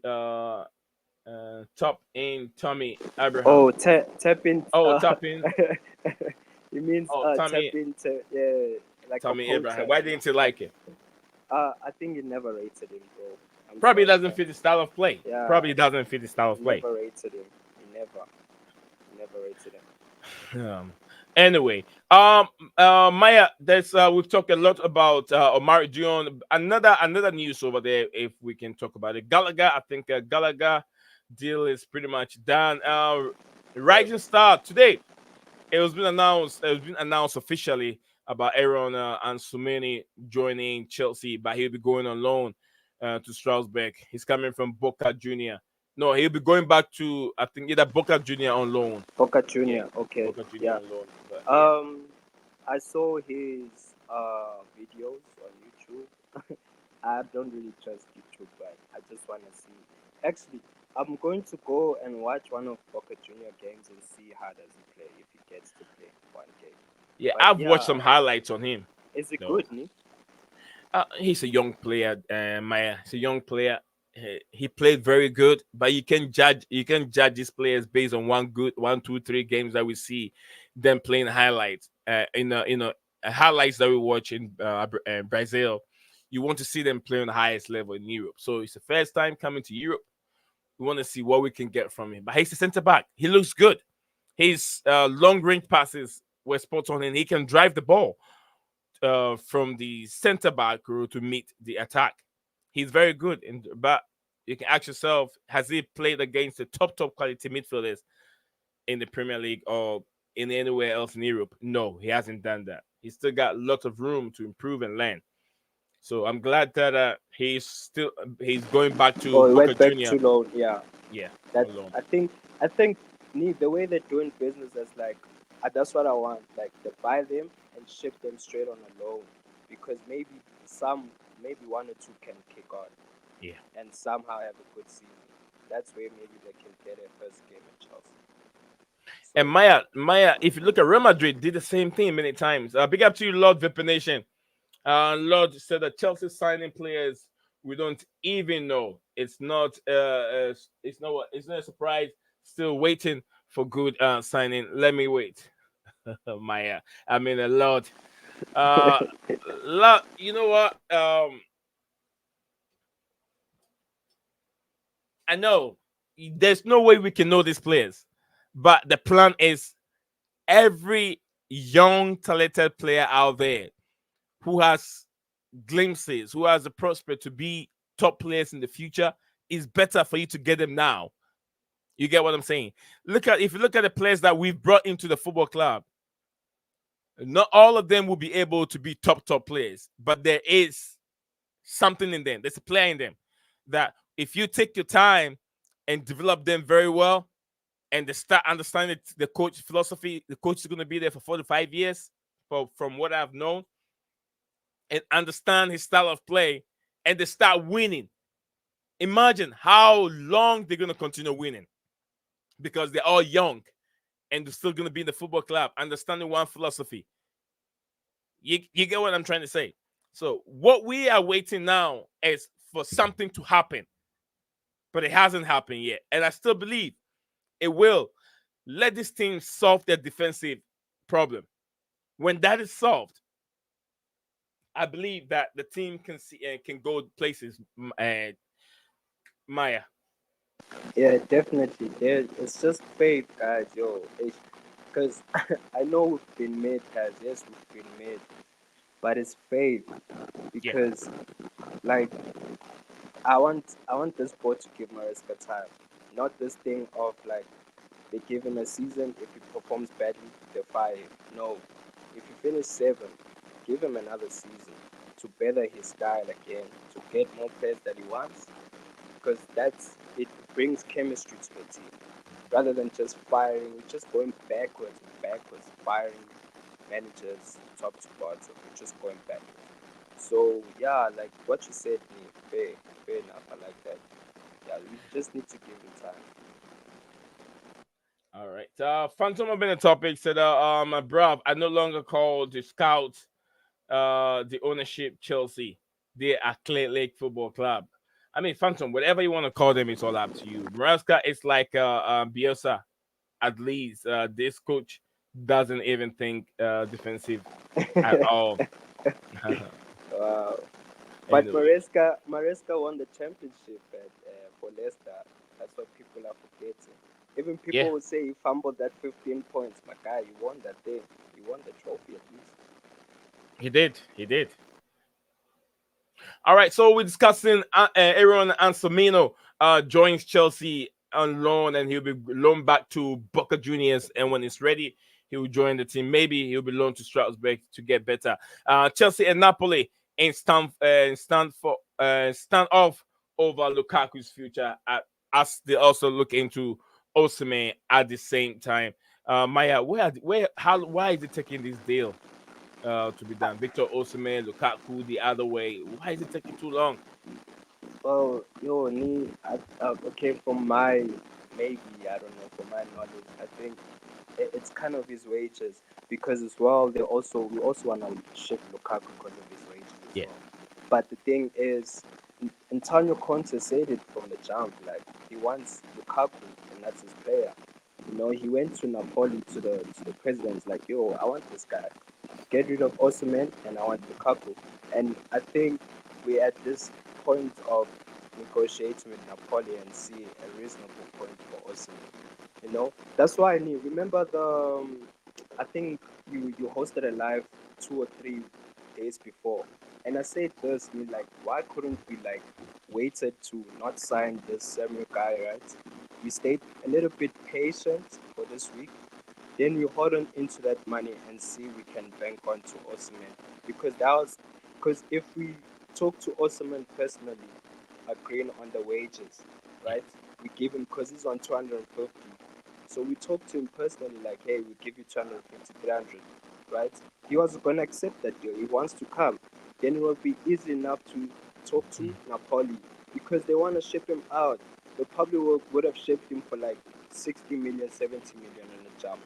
Tommy Abraham? Oh, tap in. Tap in. It means Tommy, tap into like Tommy a Abraham. Why didn't you like it? I think he never rated him, bro. Probably doesn't fit the style of play. Yeah. Probably doesn't fit the style of play. Never rated him. He never rated him. Anyway, Maya, there's we've talked a lot about Omorodion. Another news over there, if we can talk about it. Gallagher, I think Gallagher deal is pretty much done. Rising Star today, it was been announced officially about Aaron Ansumeni joining Chelsea, but he'll be going on loan to Strasbourg. He's coming from Boca Junior. No, he'll be going back to, I think, either Boca Junior on loan. Boca Junior, okay. Boca Junior on loan. But, I saw his videos on YouTube. I don't really trust YouTube, but I just want to see. Actually, I'm going to go and watch one of Boca Junior games and see how does he play, if he gets to play one game. Yeah, But I've watched some highlights on him. Is it good, Nick? He's a young player, Maya. He's a young player. He played very good, but you can judge these players based on one, two, three games that we see them playing highlights. Highlights that we watch in Brazil. You want to see them play on the highest level in Europe. So it's the first time coming to Europe. We want to see what we can get from him. But he's a center back. He looks good. His long range passes were spot on, and he can drive the ball from the center back row to meet the attack. He's very good, but you can ask yourself: has he played against the top quality midfielders in the Premier League or in anywhere else in Europe? No, he hasn't done that. He's still got lots of room to improve and learn. So I'm glad that he's going back to Boca Junior. To loan, yeah. Yeah, I think the way they're doing business is like that's what I want. Like they buy them and ship them straight on a loan, because maybe one or two can kick on, and somehow have a good season. That's where maybe they can get a first game at Chelsea. So, and Maya, if you look at Real Madrid, did the same thing many times. Big up to you, Lord Viper Nation. Lord said that Chelsea signing players we don't even know. It's not a surprise. Still waiting for good signing. Let me wait. Maya, I mean a lot. You know what? I know there's no way we can know these players, but the plan is every young talented player out there who has glimpses, who has a prospect to be top players in the future, is better for you to get them now. You get what I'm saying? If you look at the players that we've brought into the football club, not all of them will be able to be top players, but there is something in them. There's a player in them that if you take your time and develop them very well, and they start understanding the coach philosophy, the coach is going to be there for 45 years, from what I've known, and understand his style of play, and they start winning. Imagine how long they're gonna continue winning because they're all young and they're still gonna be in the football club, understanding one philosophy. You get what I'm trying to say? So what we are waiting now is for something to happen, but it hasn't happened yet. And I still believe it will. Let this team solve their defensive problem. When that is solved, I believe that the team can see and can go places. Maya. Yeah, definitely. It's just faith, guys. Yo, because I know we've been made, guys. Yes, we've been made, but it's faith Yeah. because, like, I want this boy to give Maresca time, not this thing of like they give him a season. If he performs badly, they fire him. No, if he finishes seventh, give him another season to better his style again, to get more players that he wants, because it brings chemistry to the team rather than just firing, just going backwards and backwards, firing managers top to bottom, just going backwards. So yeah, like what you said, fair enough. I like that. Yeah, we just need to give him time. All right. Phantom of been a topic said, bruv, I no longer call the scouts, the ownership Chelsea. They are Clay Lake Football Club. I mean, Phantom, whatever you want to call them, it's all up to you. Maresca is like Bielsa. At least this coach doesn't even think defensive at all. Wow. But Anyway, Maresca won the championship for Leicester. That's what people are forgetting. Even yeah, people would say he fumbled that 15 points. My guy, you won that thing. You won the trophy at least. he did. He did. All right, so we're discussing Aaron Anselmino joins Chelsea on loan, and he'll be loaned back to Boca Juniors. And when he's ready, he will join the team. Maybe he'll be loaned to Strasbourg to get better. Chelsea and Napoli stand off over Lukaku's future as they also look into Osimhen at the same time. Maya, why is it taking this deal to be done? Victor Osimhen, Lukaku, the other way. Why is it taking too long? Well, okay, from my, maybe, I don't know, from my knowledge, I think it's kind of his wages because as well, we also want to ship Lukaku because of his wages as Yeah. well. But the thing is, Antonio Conte said it from the jump, like he wants Lukaku and that's his player. He went to Napoli to the president, like, yo, I want this guy. Get rid of Osimhen and I want Lukaku. And I think we're at this point of negotiating with Napoli and see a reasonable point for Osimhen. That's why I need. Remember I think you hosted a live 2 or 3 days before, and I said this, like, why couldn't we like waited to not sign this Samuel guy, right? We stayed a little bit patient for this week, then we hold on into that money and see we can bank on to Osimhen because if we talk to Osimhen personally, agreeing on the wages, right? We give him because he's on 250. So we talked to him personally, like, hey, we give you 250, 300, right? He was going to accept that deal. He wants to come. Then it will be easy enough to talk to Napoli because they want to ship him out. They probably would have shipped him for like 60 million, 70 million in a jump.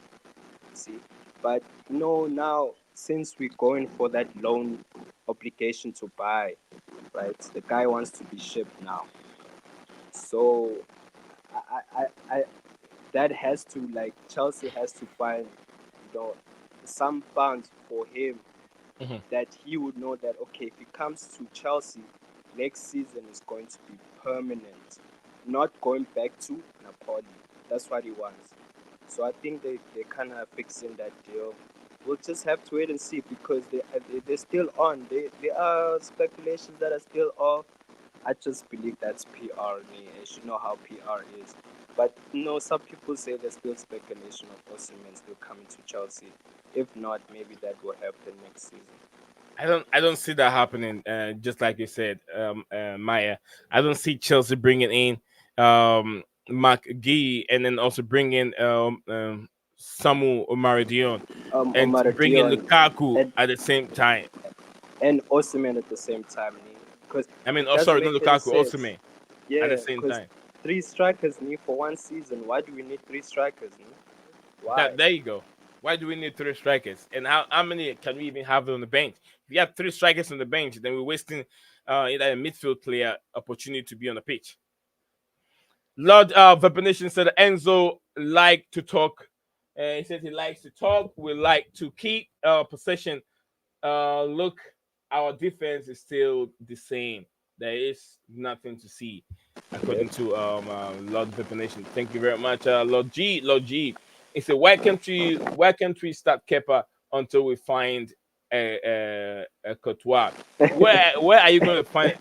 See? But no, now, since we're going for that loan obligation to buy, right? The guy wants to be shipped now. So I that has to, like, Chelsea has to find some funds for him Mhm. that he would know that, okay, if he comes to Chelsea next season is going to be permanent, not going back to Napoli. That's what he wants. So I think they're kind of fixing that deal. We'll just have to wait and see because they're still on. There are speculations that are still off. I just believe that's PR. You should know how PR is. But some people say there's still speculation of Osimhen still coming to Chelsea. If not, maybe that will happen next season. I don't see that happening. Just like you said, Maya. I don't see Chelsea bringing in McGee and then also bringing Samu Omaridion and Omar bringing Dion Lukaku and, at the same time. and Osimhen at the same time. Because I mean, it oh doesn't sorry, make not any Lukaku, sense. Osimhen. Yeah, at the same because time. 3 strikers need for one season. Why do we need 3 strikers? Why? There you go. Why do we need three strikers? And how many can we even have on the bench? If you have three strikers on the bench, then we're wasting either a midfield player opportunity to be on the pitch. Lord Vaponation said Enzo like to talk. He said he likes to talk. We like to keep possession. Look, our defense is still the same. There is nothing to see, according to Lord Vaponation. Thank you very much, Lord G. Lord G. He said, why can't we start Kepa until we find a Courtois? Where are you going to find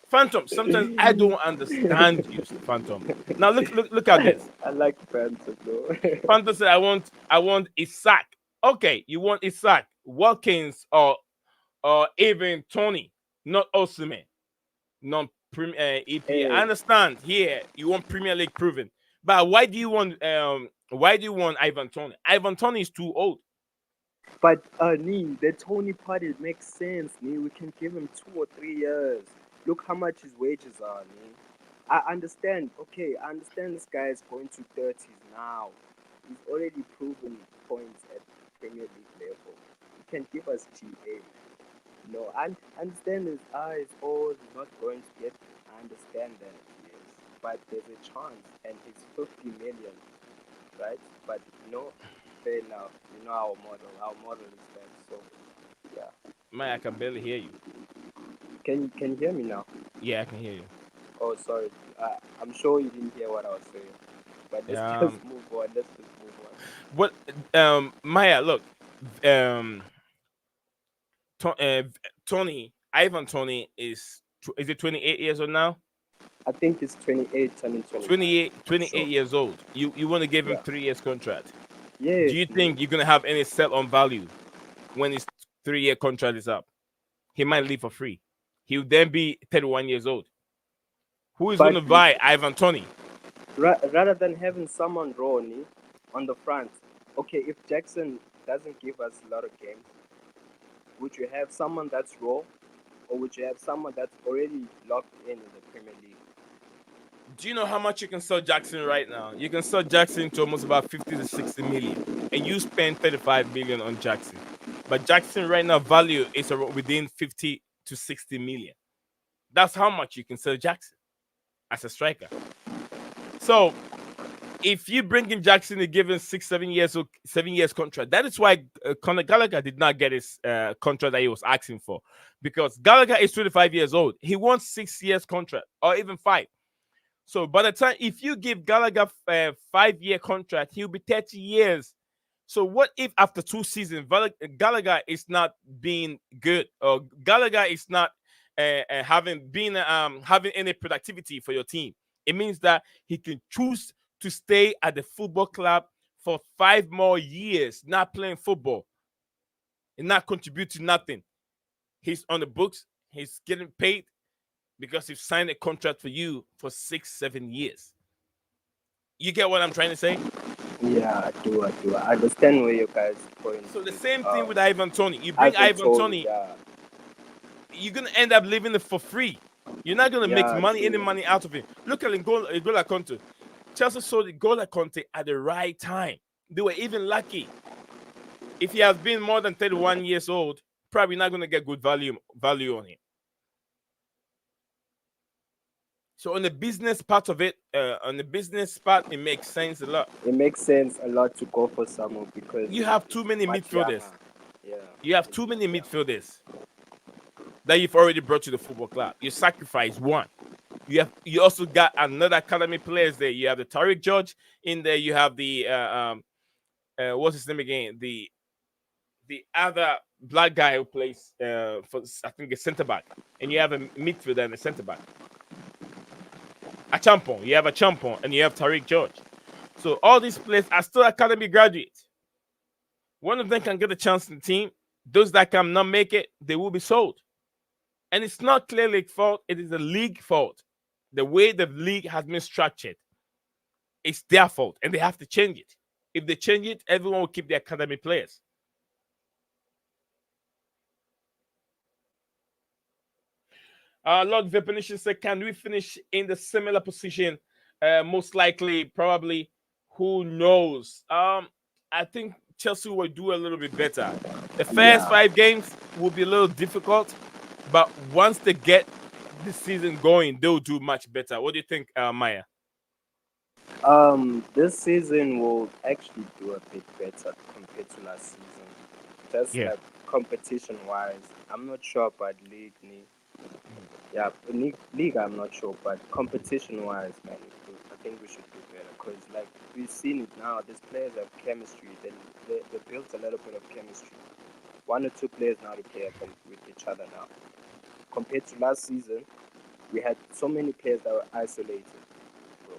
Phantom? Sometimes I don't understand you, Phantom. Now look at this. I like Phantom though. Phantom said, I want Isaac. Okay, you want Isaac, Watkins, or even Tony, not Osimhen, non EP. I Hey, understand here you want Premier League proven, but why do you want Ivan Tony? Ivan Tony is too old. but the Tony part it makes sense. We can give him 2 or 3 years. Look how much his wages are. I understand. Okay, I understand this guy is going to 30s now. He's already proven points at Premier League level. He can give us GA. No, I understand his eyes old. He's not going to get. I understand that, yes, but there's a chance, and it's 50 million, right? But fair enough. Our model. Our model is that. So, yeah. Man, I can barely hear you. Can you hear me now? Yeah, I can hear you. Oh, sorry. I'm sure you didn't hear what I was saying. But let's just move on. Let's just move on. What Maya, look, um Tony, Ivan Tony is it 28 years old now? I think it's 28 turning 29. 28 Sure. years old. You want to give him Yeah. 3 years contract? Yes. Do you think you're gonna have any sell on value when his 3 year contract is up? He might leave for free. He'll then be 31 years old. Who is But gonna buy Ivan Tony? rather than having someone raw on the front, okay, if Jackson doesn't give us a lot of games, would you have someone that's raw, or would you have someone that's already locked in the Premier League? Do you know how much you can sell Jackson right now? You can sell Jackson to almost about 50 to 60 million, and you spend 35 million on Jackson. But Jackson right now value is within 50 to 60 million. That's how much you can sell Jackson as a striker. So if you bring in Jackson and give him 7 years contract, that is why Conor Gallagher did not get his contract that he was asking for, because Gallagher is 25 years old. He wants 6 years contract or even 5. So by the time, if you give Gallagher a 5 year contract, he'll be 30 years. So what if after 2 seasons, Gallagher is not being good, or Gallagher is not having any productivity for your team? It means that he can choose to stay at the football club for 5 more years, not playing football and not contributing nothing. He's on the books. He's getting paid because he signed a contract for you for 6-7 years. You get what I'm trying to say? Yeah, I do. I understand where you guys point. So the same thing with Ivan Tony. You bring Ivan Tony, yeah, you're gonna end up leaving it for free. You're not gonna make any true. money out of it. Look at N'Golo Conte. Chelsea sold N'Golo Conte at the right time. They were even lucky. If he has been more than 31 years old, probably not gonna get good value on him. So on the business part of it, it makes sense a lot. It makes sense a lot to go for someone because You have too many much midfielders. younger. Yeah. You have too many midfielders that you've already brought to the football club. You sacrifice one. You also got another academy players there. You have the Tariq George in there. You have the what's his name again? The other black guy who plays for, I think, a centre back, and you have a midfielder and a centre back. A Champon. You have a Champon, and you have Tariq George. So all these players are still academy graduates. One of them can get a chance in the team. Those that cannot make it, they will be sold. And it's not Clear League fault. It is the league fault. The way the league has been structured, it's their fault, and they have to change it. If they change it, everyone will keep the academy players. Lord Vipination said, can we finish in the similar position? Most likely, probably. Who knows? I think Chelsea will do a little bit better. The first Yeah. 5 games will be a little difficult, but once they get the season going, they'll do much better. What do you think, Maya? This season will actually do a bit better compared to last season. Just Yeah. like competition wise, I'm not sure about league. Yeah, league I'm not sure, but competition wise, man, I think we should do better because like we've seen it now. These players have chemistry. They built a little bit of chemistry. One or two players now to play with each other now. Compared to last season, we had so many players that were isolated. Bro.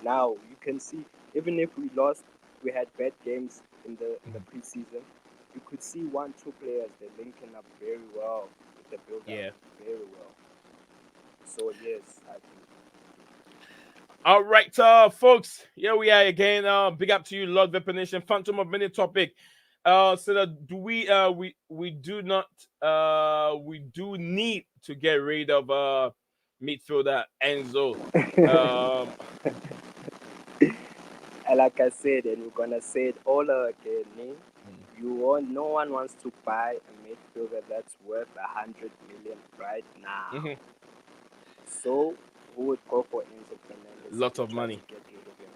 Now you can see, even if we lost, we had bad games in the preseason. You could see 1, 2 players they're linking up very well with the build up, Yeah. very well. So yes, I think. All right, folks, here we are again. Big up to you, Lord Vipination, Phantom of Mini topic. So that do we do not we do need to get rid of midfielder Enzo. Um, And like I said, and we're gonna say it all again. No one wants to buy a midfielder that's worth 100 million right now. mhm, So who would go for Enzo Fernandez? lot and of try to money. get rid of him?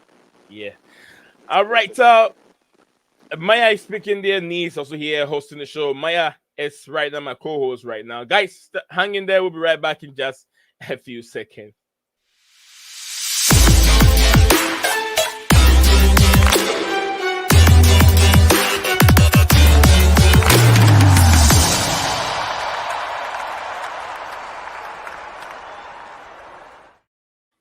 Yeah. All right. Maya is speaking there. Niece also here hosting the show. Maya is right now my co-host right now. Guys, hang in there. We'll be right back in just a few seconds.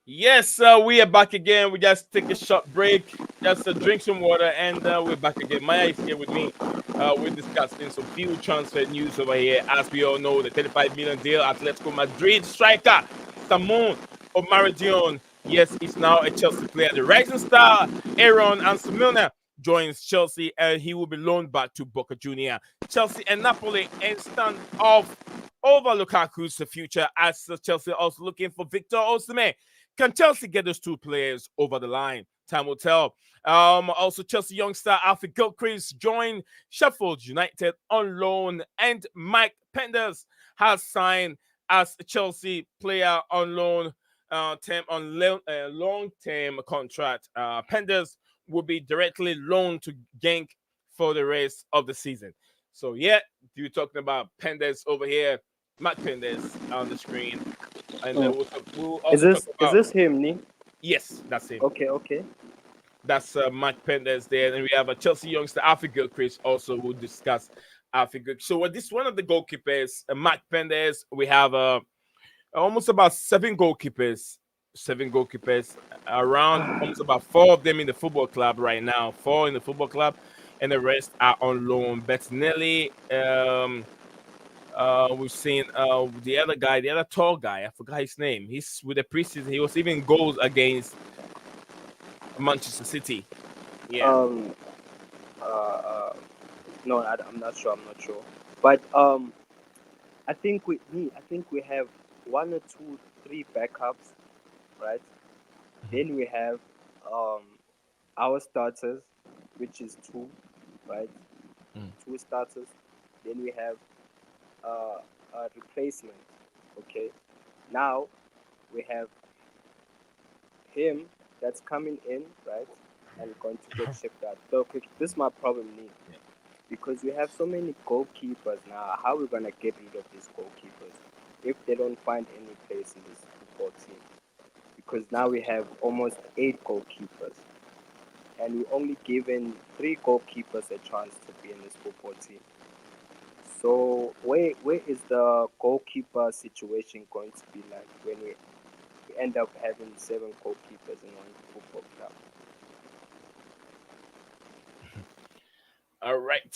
Yes, we are back again. We just take a short break, just drink some water, and we're back again. Maya is here with me. We're discussing some few transfer news over here. As we all know, the 35 million deal Atletico Madrid striker Simon Omorodion, yes, he's now a Chelsea player. The rising star Aaron Anselmina joins Chelsea, and he will be loaned back to Boca Junior. Chelsea and Napoli and stand off over Lukaku's future, as Chelsea also looking for Victor Osimhen. Can Chelsea get those two players over the line? Time will tell. Also, Chelsea youngster Alfie Gilchrist joined Sheffield United on loan, and Mike Penders has signed as a Chelsea player on loan, long-term contract. Penders will be directly loaned to Genk for the rest of the season. So, yeah, you're talking about Penders over here, Matt Penders on the screen. And Mm. we'll Is also talk is about, this him, Ni? yes, that's him. Okay. That's Matt Penders there. And we have a Chelsea youngster, Alfie Gilchrist, also will discuss Alfie Gilchrist. So this one of the goalkeepers, Matt Penders. We have almost about seven goalkeepers around, almost about 4 of them in the football club right now, 4 in the football club, and the rest are on loan. Bettinelli, we've seen the other guy, the other tall guy. I forgot his name. He's with the preseason. He was even goals against Manchester City. Yeah. Um. Uh. No, I'm not sure. I'm not sure. But I think we have 1 or 2, 3 backups, right? Then we have um our starters, which is 2, right? Mm. 2 starters. Then we have a replacement. Okay. Now we have him that's coming in, right, and going to get shipped out. So this is my problem, Nick, because we have so many goalkeepers now. How are we gonna get rid of these goalkeepers if they don't find any place in this football team? Because now we have almost 8 goalkeepers, and we only given 3 goalkeepers a chance to be in this football team. So where is the goalkeeper situation going to be like when we end up having 7 goalkeepers in one football club? All right.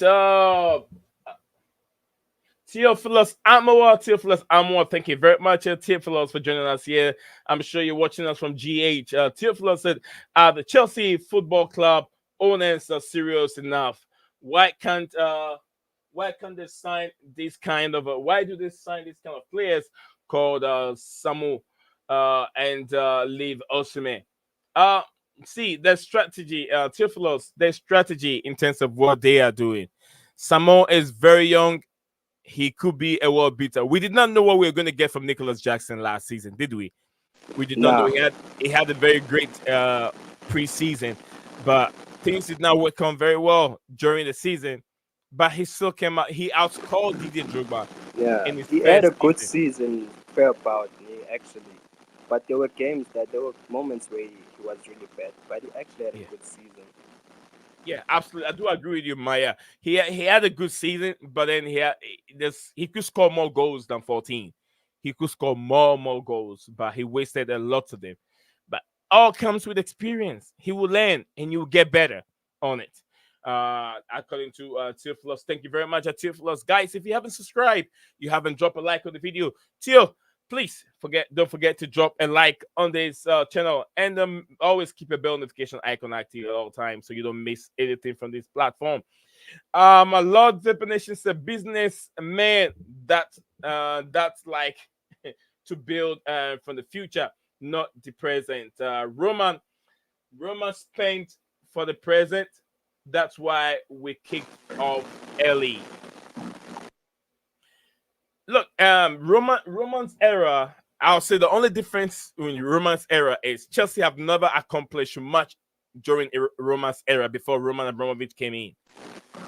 Theophilus Amor, thank you very much, Theophilus, for joining us here. I'm sure you're watching us from GH. Theophilus said, the Chelsea Football Club owners are serious enough. Why can't they sign this kind of? Why do they sign these kind of players called Samu and leave Osimhen. Uh, See, their strategy, Theophilus, their strategy in terms of what they are doing. Samu is very young. He could be a world beater. We did not know what we were going to get from Nicholas Jackson last season, did we? We did not know Nah, he had a very great preseason, but things did not work on very well during the season. But he still came out. He outscored Didier Drogba yeah, in his he had first a good season. season, fair about me actually. But there were games that there were moments where he was really bad, but he actually had a Yeah, good season. yeah, absolutely. I do agree with you, Maya. He had a good season, but then he could score more goals than 14. He could score more goals, but he wasted a lot of them. But all comes with experience. He will learn and you will get better on it. According to Theophilus, thank you very much, Theophilus. Guys, if you haven't subscribed, you haven't dropped a like on the video, Theo, please don't forget to drop a like on this channel, and always keep a bell notification icon active at all times so you don't miss anything from this platform. My Lord Nation is a business man that's like to build from the future, not the present. Roman spent for the present. That's why we kicked off early. Look, Roman's era. I'll say the only difference in Roman's era is Chelsea have never accomplished much during Roman's era before Roman Abramovich came in.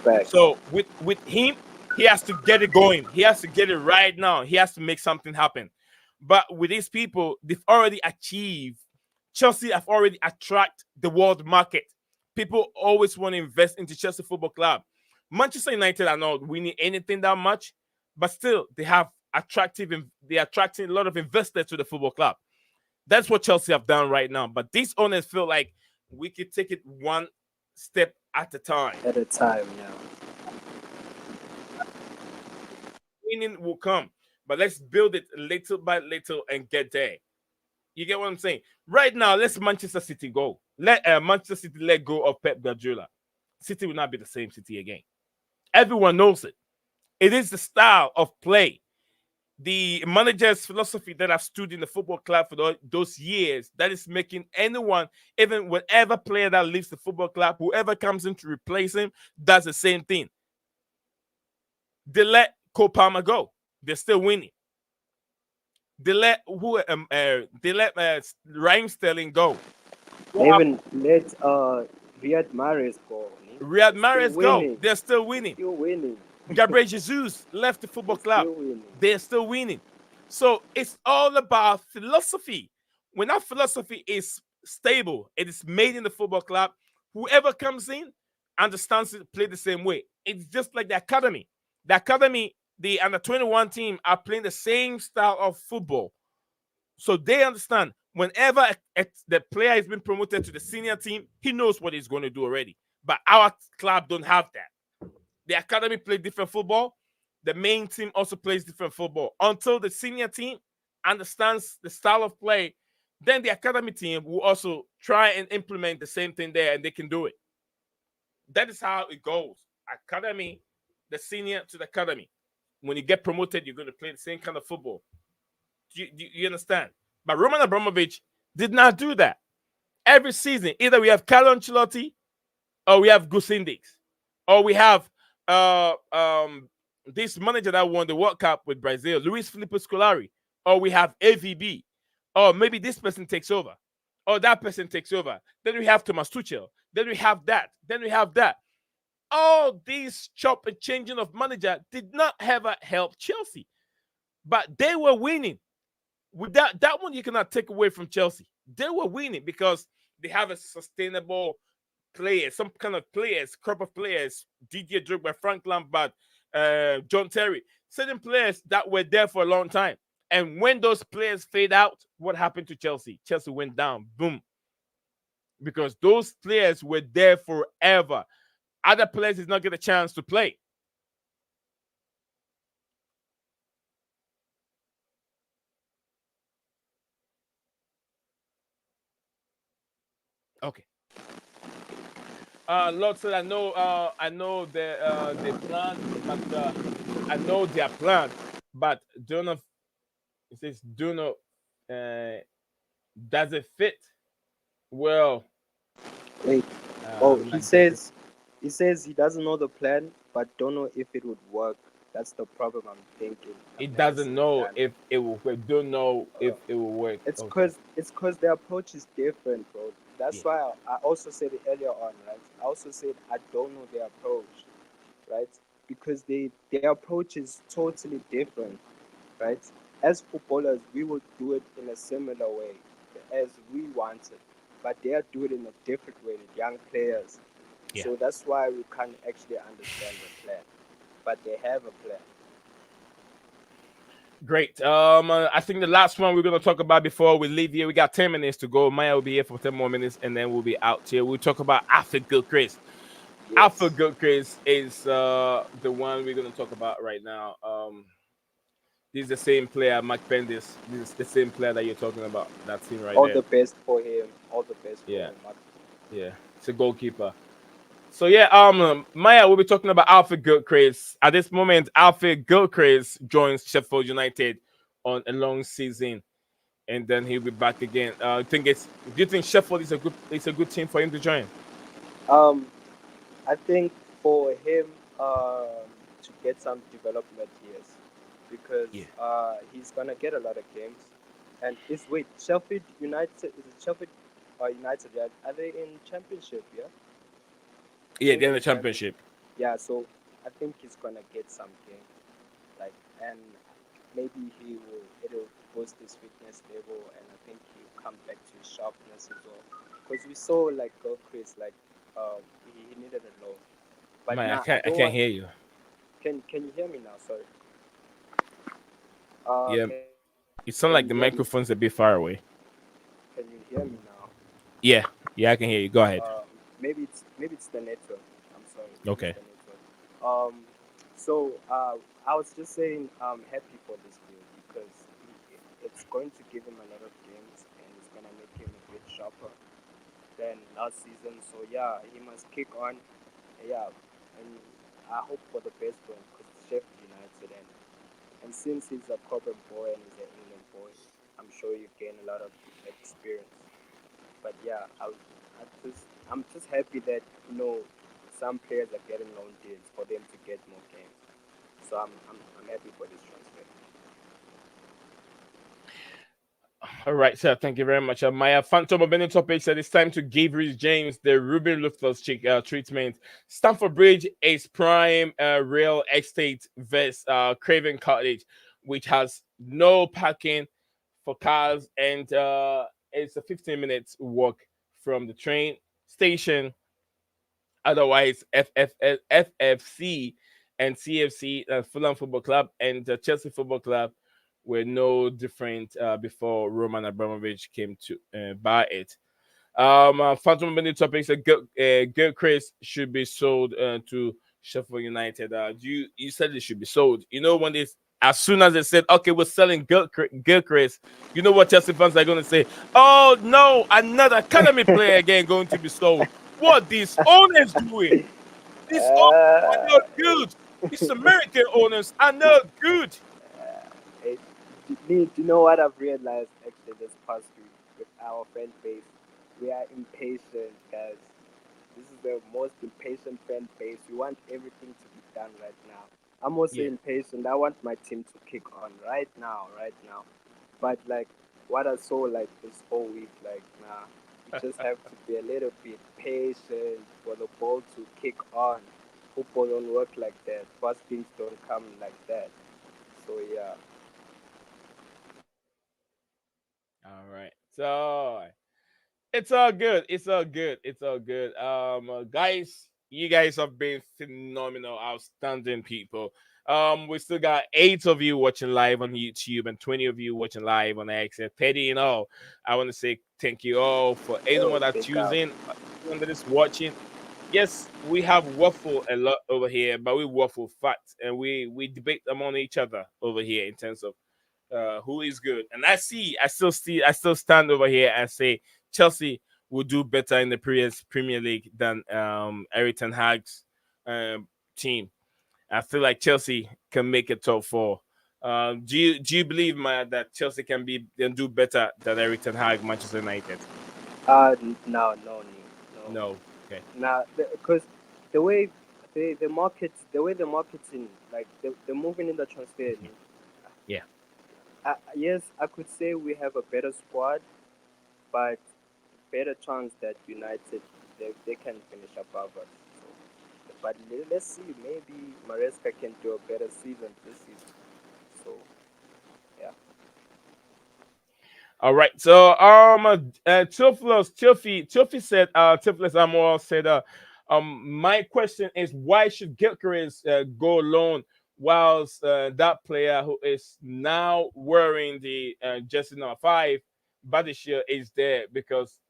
Back. So with him, he has to get it going. He has to get it right now. He has to make something happen. But with these people, they've already achieved. Chelsea have already attract the world market. People always want to invest into Chelsea Football Club. Manchester United are not winning anything that much, but still they have they're attracting a lot of investors to the football club. That's what Chelsea have done right now. But these owners feel like we could take it one step at a time. At a time, yeah. Winning will come, but let's build it little by little and get there. You get what I'm saying? Right now, let's Manchester City go. Let Manchester City let go of Pep Guardiola. City will not be the same City again. Everyone knows it. It is the style of play, the manager's philosophy that have stood in the football club for those years that is making anyone, even whatever player that leaves the football club, whoever comes in to replace him, does the same thing. They let Cole Palmer go. They're still winning. They let Raheem Sterling go. They even let Riyad Mahrez go. Riyad Still Mahrez go. winning. They're still winning. Still winning. Gabriel Jesus left the football club. Still winning. They're still winning. So it's all about philosophy. When that philosophy is stable, it is made in the football club, whoever comes in understands it, play the same way. It's just like the academy. The academy, the under 21 team are playing the same style of football. So they understand whenever the player has been promoted to the senior team, he knows what he's going to do already. But our club don't have that. The academy play different football. The main team also plays different football. Until the senior team understands the style of play, then the academy team will also try and implement the same thing there, and they can do it. That is how it goes. Academy, the senior to the academy. When you get promoted, you're going to play the same kind of football. You understand? But Roman Abramovich did not do that. Every season, either we have Carlo Ancelotti, or we have Gusindix, or we have this manager that won the World Cup with Brazil, Luis Felipe Scolari, or we have AVB, or maybe this person takes over, or that person takes over. Then we have Thomas Tuchel. Then we have that. Then we have that. All these chop and changing of manager did not ever help Chelsea, but they were winning. With that one, you cannot take away from Chelsea. They were winning because they have a sustainable player, some kind of players, crop of players, Didier Drogba, Frank Lampard, John Terry, certain players that were there for a long time. And when those players fade out, what happened to Chelsea? Chelsea went down, boom. Because those players were there forever. Other players did not get a chance to play. Okay. Lord said, I know the plan, but I know their plan, but don't know. It says do not. Uh, does it fit? Well, Wait. Oh, I'm not getting. he says he doesn't know the plan, but don't know if it would work. That's the problem. I'm thinking. I've It never doesn't seen it know done. if it will work. Don't know if it will work. Okay. It's cause their approach is different, bro. Yeah. That's why I also said it earlier on, right? I also said I don't know their approach, right? Because their approach is totally different, right? As footballers, we would do it in a similar way as we want it, but they are doing it in a different way with young players. Yeah. So that's why we can't actually understand the plan, but they have a plan. Great. I think the last one we're gonna talk about before we leave here, we got 10 minutes to go. Maya will be here for 10 more minutes, and then we'll be out here. We'll talk about Alpha Gilchrist. Alpha Yes. Gilchrist is the one we're gonna talk about right now. This is the same player, Mike Pendis. This is the same player that you're talking about. That team right All there. the best for him. All the best for Yeah, him. yeah. It's a goalkeeper. So yeah, Maya, we'll be talking about Alfred Gilchrist. At this moment, Alfred Gilchrist joins Sheffield United on a long season, and then he'll be back again. I think it's. Do you think Sheffield is a good team for him to join? Um, I think for him to get some development, yes, because Yeah, he's gonna get a lot of games. And is wait Sheffield United is it Sheffield United? Yeah, are they in Championship? Yeah, I yeah, think they're in they're the in Championship. championship. Yeah, so I think he's gonna get some games, like, and maybe it'll boost his fitness level, and I think he'll come back to his sharpness as well. Because we saw like Chris, like he needed a loan, but Maya, now I I don't can't want. hear you. Can you hear me now? Sorry. Yeah, it sounds Can like you the hear me? microphone's a bit far away. Can you hear me now? Yeah, yeah, I can hear you. Go ahead. Maybe it's the network. I'm sorry. Maybe it's Okay. the network. So I was just saying I'm happy for this deal because it's going to give him a lot of games and it's gonna make him a bit sharper than last season. So yeah, he must kick on. Yeah, and I hope for the best for him because it's Sheffield United and since he's a Cobham boy and he's an England boy, I'm sure you gain a lot of experience. But yeah, I'm just happy that some players are getting loan deals for them to get more games. So I'm happy for this transfer. All right, sir. Thank you very much. Maya Phantom of any topic said it's time to give Rich James the Ruben Loftus treatment. Stamford Bridge is prime real estate vest Craven Cottage, which has no parking for cars and it's a 15 minutes walk from the train station. Otherwise, FFC and CFC, Fulham Football Club, and Chelsea Football Club were no different before Roman Abramovich came to buy it. Phantom Many topics: Gilchrist should be sold to Sheffield United. You said it should be sold. You know when this as soon as they said, okay, we're selling Gilchrist, you know what Chelsea fans are going to say? Oh no, another academy player again going to be sold. What these owners doing? These owners are Uh, not good. These American owners are not good. Hey, do you know what I've realized actually this past week with our fan base? We are impatient, guys. This is the most impatient fan base. We want everything to be done right now. I'm also Yeah. impatient. I want my team to kick on right now, right now. But like what I saw like this whole week, like nah, you just have to be a little bit patient for the ball to kick on. Football don't work like that. Fast things don't come like that. So yeah. All right. So it's all good. It's all good. It's all good. Guys, you guys have been phenomenal, outstanding people. We still got 8 of you watching live on YouTube and 20 of you watching live on X and 30 in all. I want to say thank you all for Oh, anyone that big tunes up. in, anyone that is watching. Yes, we have waffle a lot over here, but we waffle facts and we debate among each other over here in terms of who is good. And I still stand over here and say Chelsea will do better in the Premier League than Eric Ten Hag's team. I feel like Chelsea can make a top 4. Do you believe, that Chelsea can do better than Eric Ten Hag, Manchester United? No, no. No. Okay. Nah, because the way the market, the way the marketing, like the moving in the transfer. Yeah. Yes, I could say we have a better squad, but better chance that United they can finish above us. So, but let's see, maybe Maresca can do a better season this season. So yeah. All right. So Tilfi said Tiflis Amor said my question is, why should Gilchrist go alone whilst that player who is now wearing the jersey number 5, Badishir, is there, because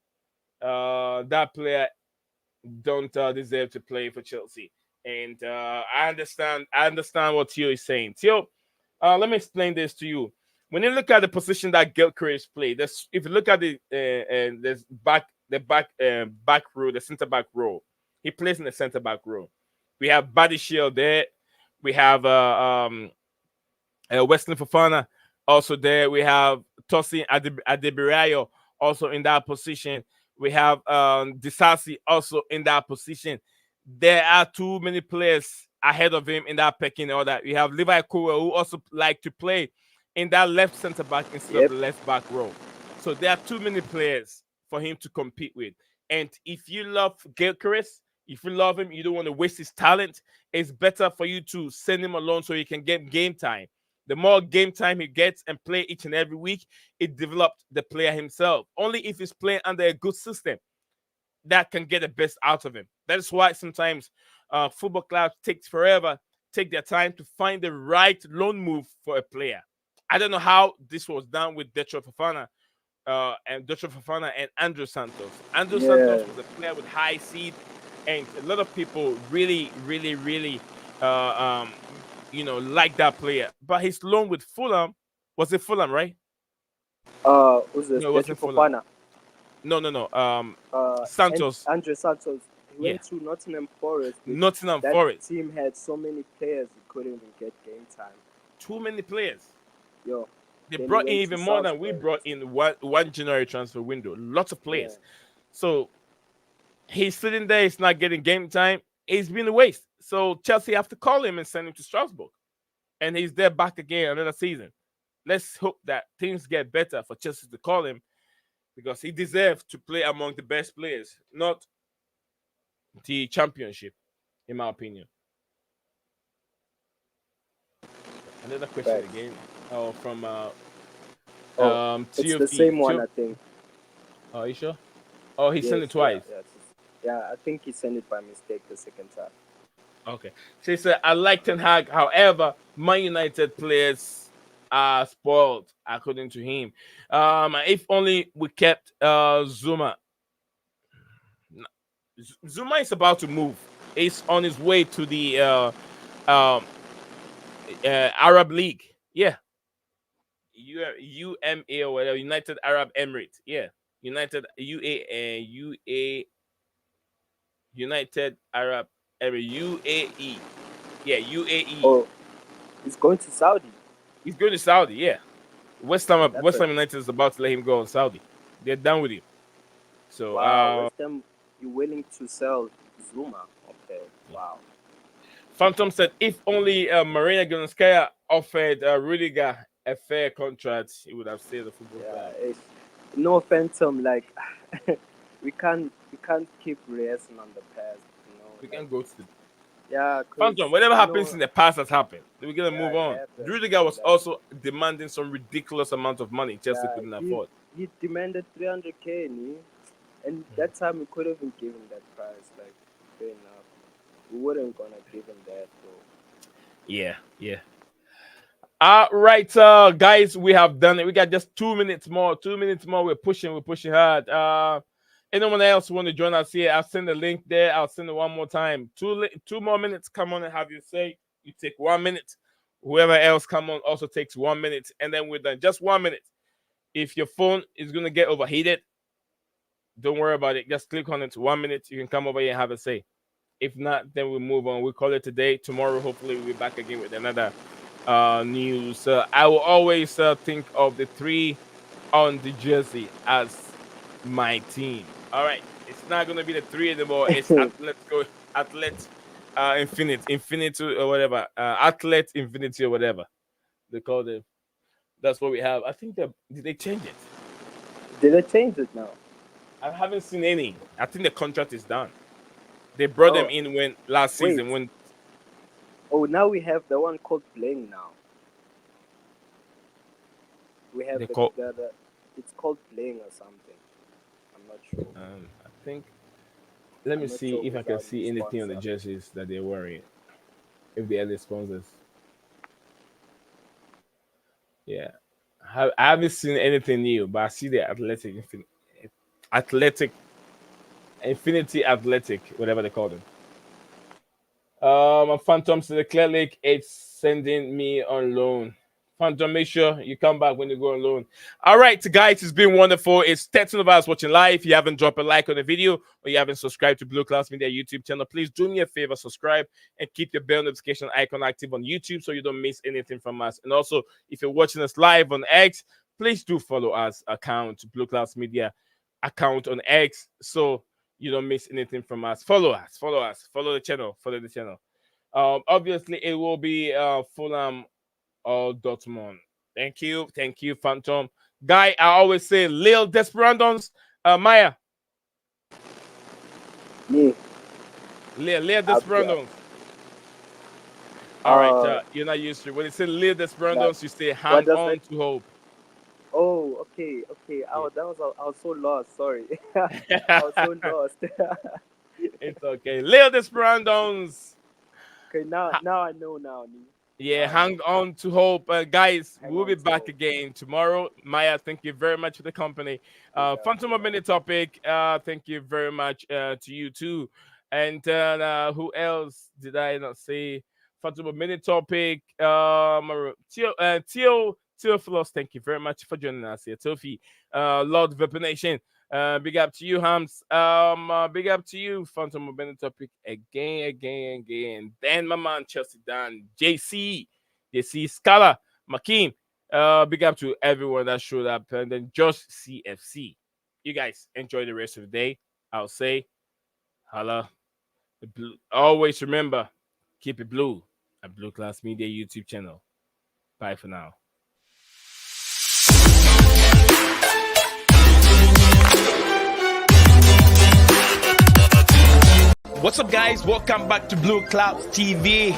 that player don't deserve to play for Chelsea. And I understand what Theo is saying. Theo, let me explain this to you. When you look at the position that Gilchrist played, if you look at the back row, the center back row, he plays in the center back row. We have Body Shield there. We have Wesley Fofana also there. We have Tosin Adebirayo also in that position. We have Disasi also in that position. There are too many players ahead of him in that pecking order. We have Levi Kowa, who also like to play in that left center back instead of the left back row. So there are too many players for him to compete with. And if you love Gilchrist, if you love him, you don't want to waste his talent, it's better for you to send him alone so he can get game time. The more game time he gets and play each and every week, it develops the player himself. Only if he's playing under a good system that can get the best out of him. That's why sometimes football clubs take their time to find the right loan move for a player. I don't know how this was done with Detro Fofana and Andrew Santos. Andrew Santos was a player with high seed, and a lot of people really, really, really, like that player. But his loan with Fulham, was it Fulham, right? Who's this? No, it wasn't Fulham. Fofana. No. Santos. Andrew Santos. He Yeah. went to Nottingham Forest. Nottingham That Forest. team had so many players he couldn't even get game time. Too many players. Yo. They Then brought he in went even to more than we Salzburg. brought in one January transfer window. Lots of players. Yeah. So he's sitting there. He's not getting game time. He's been a waste. So Chelsea have to call him and send him to Strasbourg, and he's there back again another season. Let's hope that things get better for Chelsea to call him, because he deserves to play among the best players, not the championship, in my opinion. Another question Facts. again. From It's the TFE. same one, I think. Oh, you sure? Oh, he sent it twice. Yeah, I think he sent it by mistake the second time. Okay. So he said, I like Ten Hag. However, Man United players are spoiled, according to him. If only we kept Zuma. Zuma is about to move. He's on his way to the Arab League. Yeah. UMA or whatever, United Arab Emirates. Yeah. United United Arab Emirates, UAE. Yeah, UAE. Oh, he's going to Saudi. He's going to Saudi, yeah. West Ham That's United is about to let him go on Saudi. They're done with him. So wow, West Ham, you're willing to sell Zuma? Okay, wow. Phantom said if only Marina Gonskaya offered Rudiger a fair contract, he would have stayed the football club. No, Phantom, like we can't keep racing on the past. We can go to the yeah. Phantom, whatever happens in the past has happened. We're gonna move on. Rudiger was also demanding some ridiculous amount of money Chelsea couldn't afford. He demanded 300K, and that time we couldn't even give him that price. Like, fair enough. We weren't gonna give him that though. Yeah. All right, guys, we have done it. We got just 2 minutes more. 2 minutes more. We're pushing hard. Anyone else want to join us here? I'll send the link there. I'll send it one more time. 2 more minutes. Come on and have your say. You take 1 minute. Whoever else come on also takes 1 minute, and then we're done. Just 1 minute. If your phone is gonna get overheated, don't worry about it. Just click on it. 1 minute. You can come over here and have a say. If not, then we'll move on. We'll call it today. Tomorrow, hopefully, we'll be back again with another news. I will always think of the three on the jersey as my team. All right, it's not gonna be the three anymore. It's let's go athlete, infinity or whatever, athlete infinity or whatever they call it. That's what we have. I think did they change it? Did they change it now? I haven't seen any. I think the contract is done. They brought them Oh, in when last wait. season when Oh, now we have the one called Bling now. We have they the, call. the it's called Bling or something. I'm not sure. I think. Let me I'm not see sure if I who's can our see new anything on the sponsor. jerseys that they're wearing. If they are the sponsors. Yeah. I haven't seen anything new, but I see the athletic, infinity athletic, whatever they call them. Phantom to the Clear Lake, it's sending me on loan. Phantom, make sure you come back when you go on loan. All right, guys, it's been wonderful. It's 13 of us watching live. If you haven't dropped a like on the video or you haven't subscribed to Blue Clouds Media YouTube channel, please do me a favor, subscribe and keep your bell notification icon active on YouTube so you don't miss anything from us. And also, if you're watching us live on X, please do follow us account, Blue Clouds Media account on X, so you don't miss anything from us. Follow the channel, obviously it will be Fulham or Dortmund. Thank you, Phantom. Guy, I always say Lil Desperandons. Maya. Me. Lil Abia. Desperandons. All right, Uh, you're not used to it. When you say Lil like, Desperandons, you say what hang does on that? to hope. Oh, okay. Yeah. I was so lost. Sorry, I was so lost. It's okay. Lil Desperandons. Okay, now I know now. Yeah, Now I know. hang on to hope. Guys, Hang we'll on be to back hope. again tomorrow. Maya, thank you very much for the company. Big up, Phantom big of up. Minute topic. Thank you very much to you too. And who else did I not say? Phantom of Minute topic. Theophilus, thank you very much for joining us here. Tofi, Lord Vapor Nation. Big up to you, Hams. Big up to you, Phantom of Minute topic again. Then my man Chelsea Dan, JC Scala, Makeem. Big up to everyone that showed up, and then just CFC. You guys enjoy the rest of the day. I'll say, holla. Always remember, keep it blue at Blue Class Media YouTube channel. Bye for now. What's up, guys? Welcome back to Blue Clouds TV.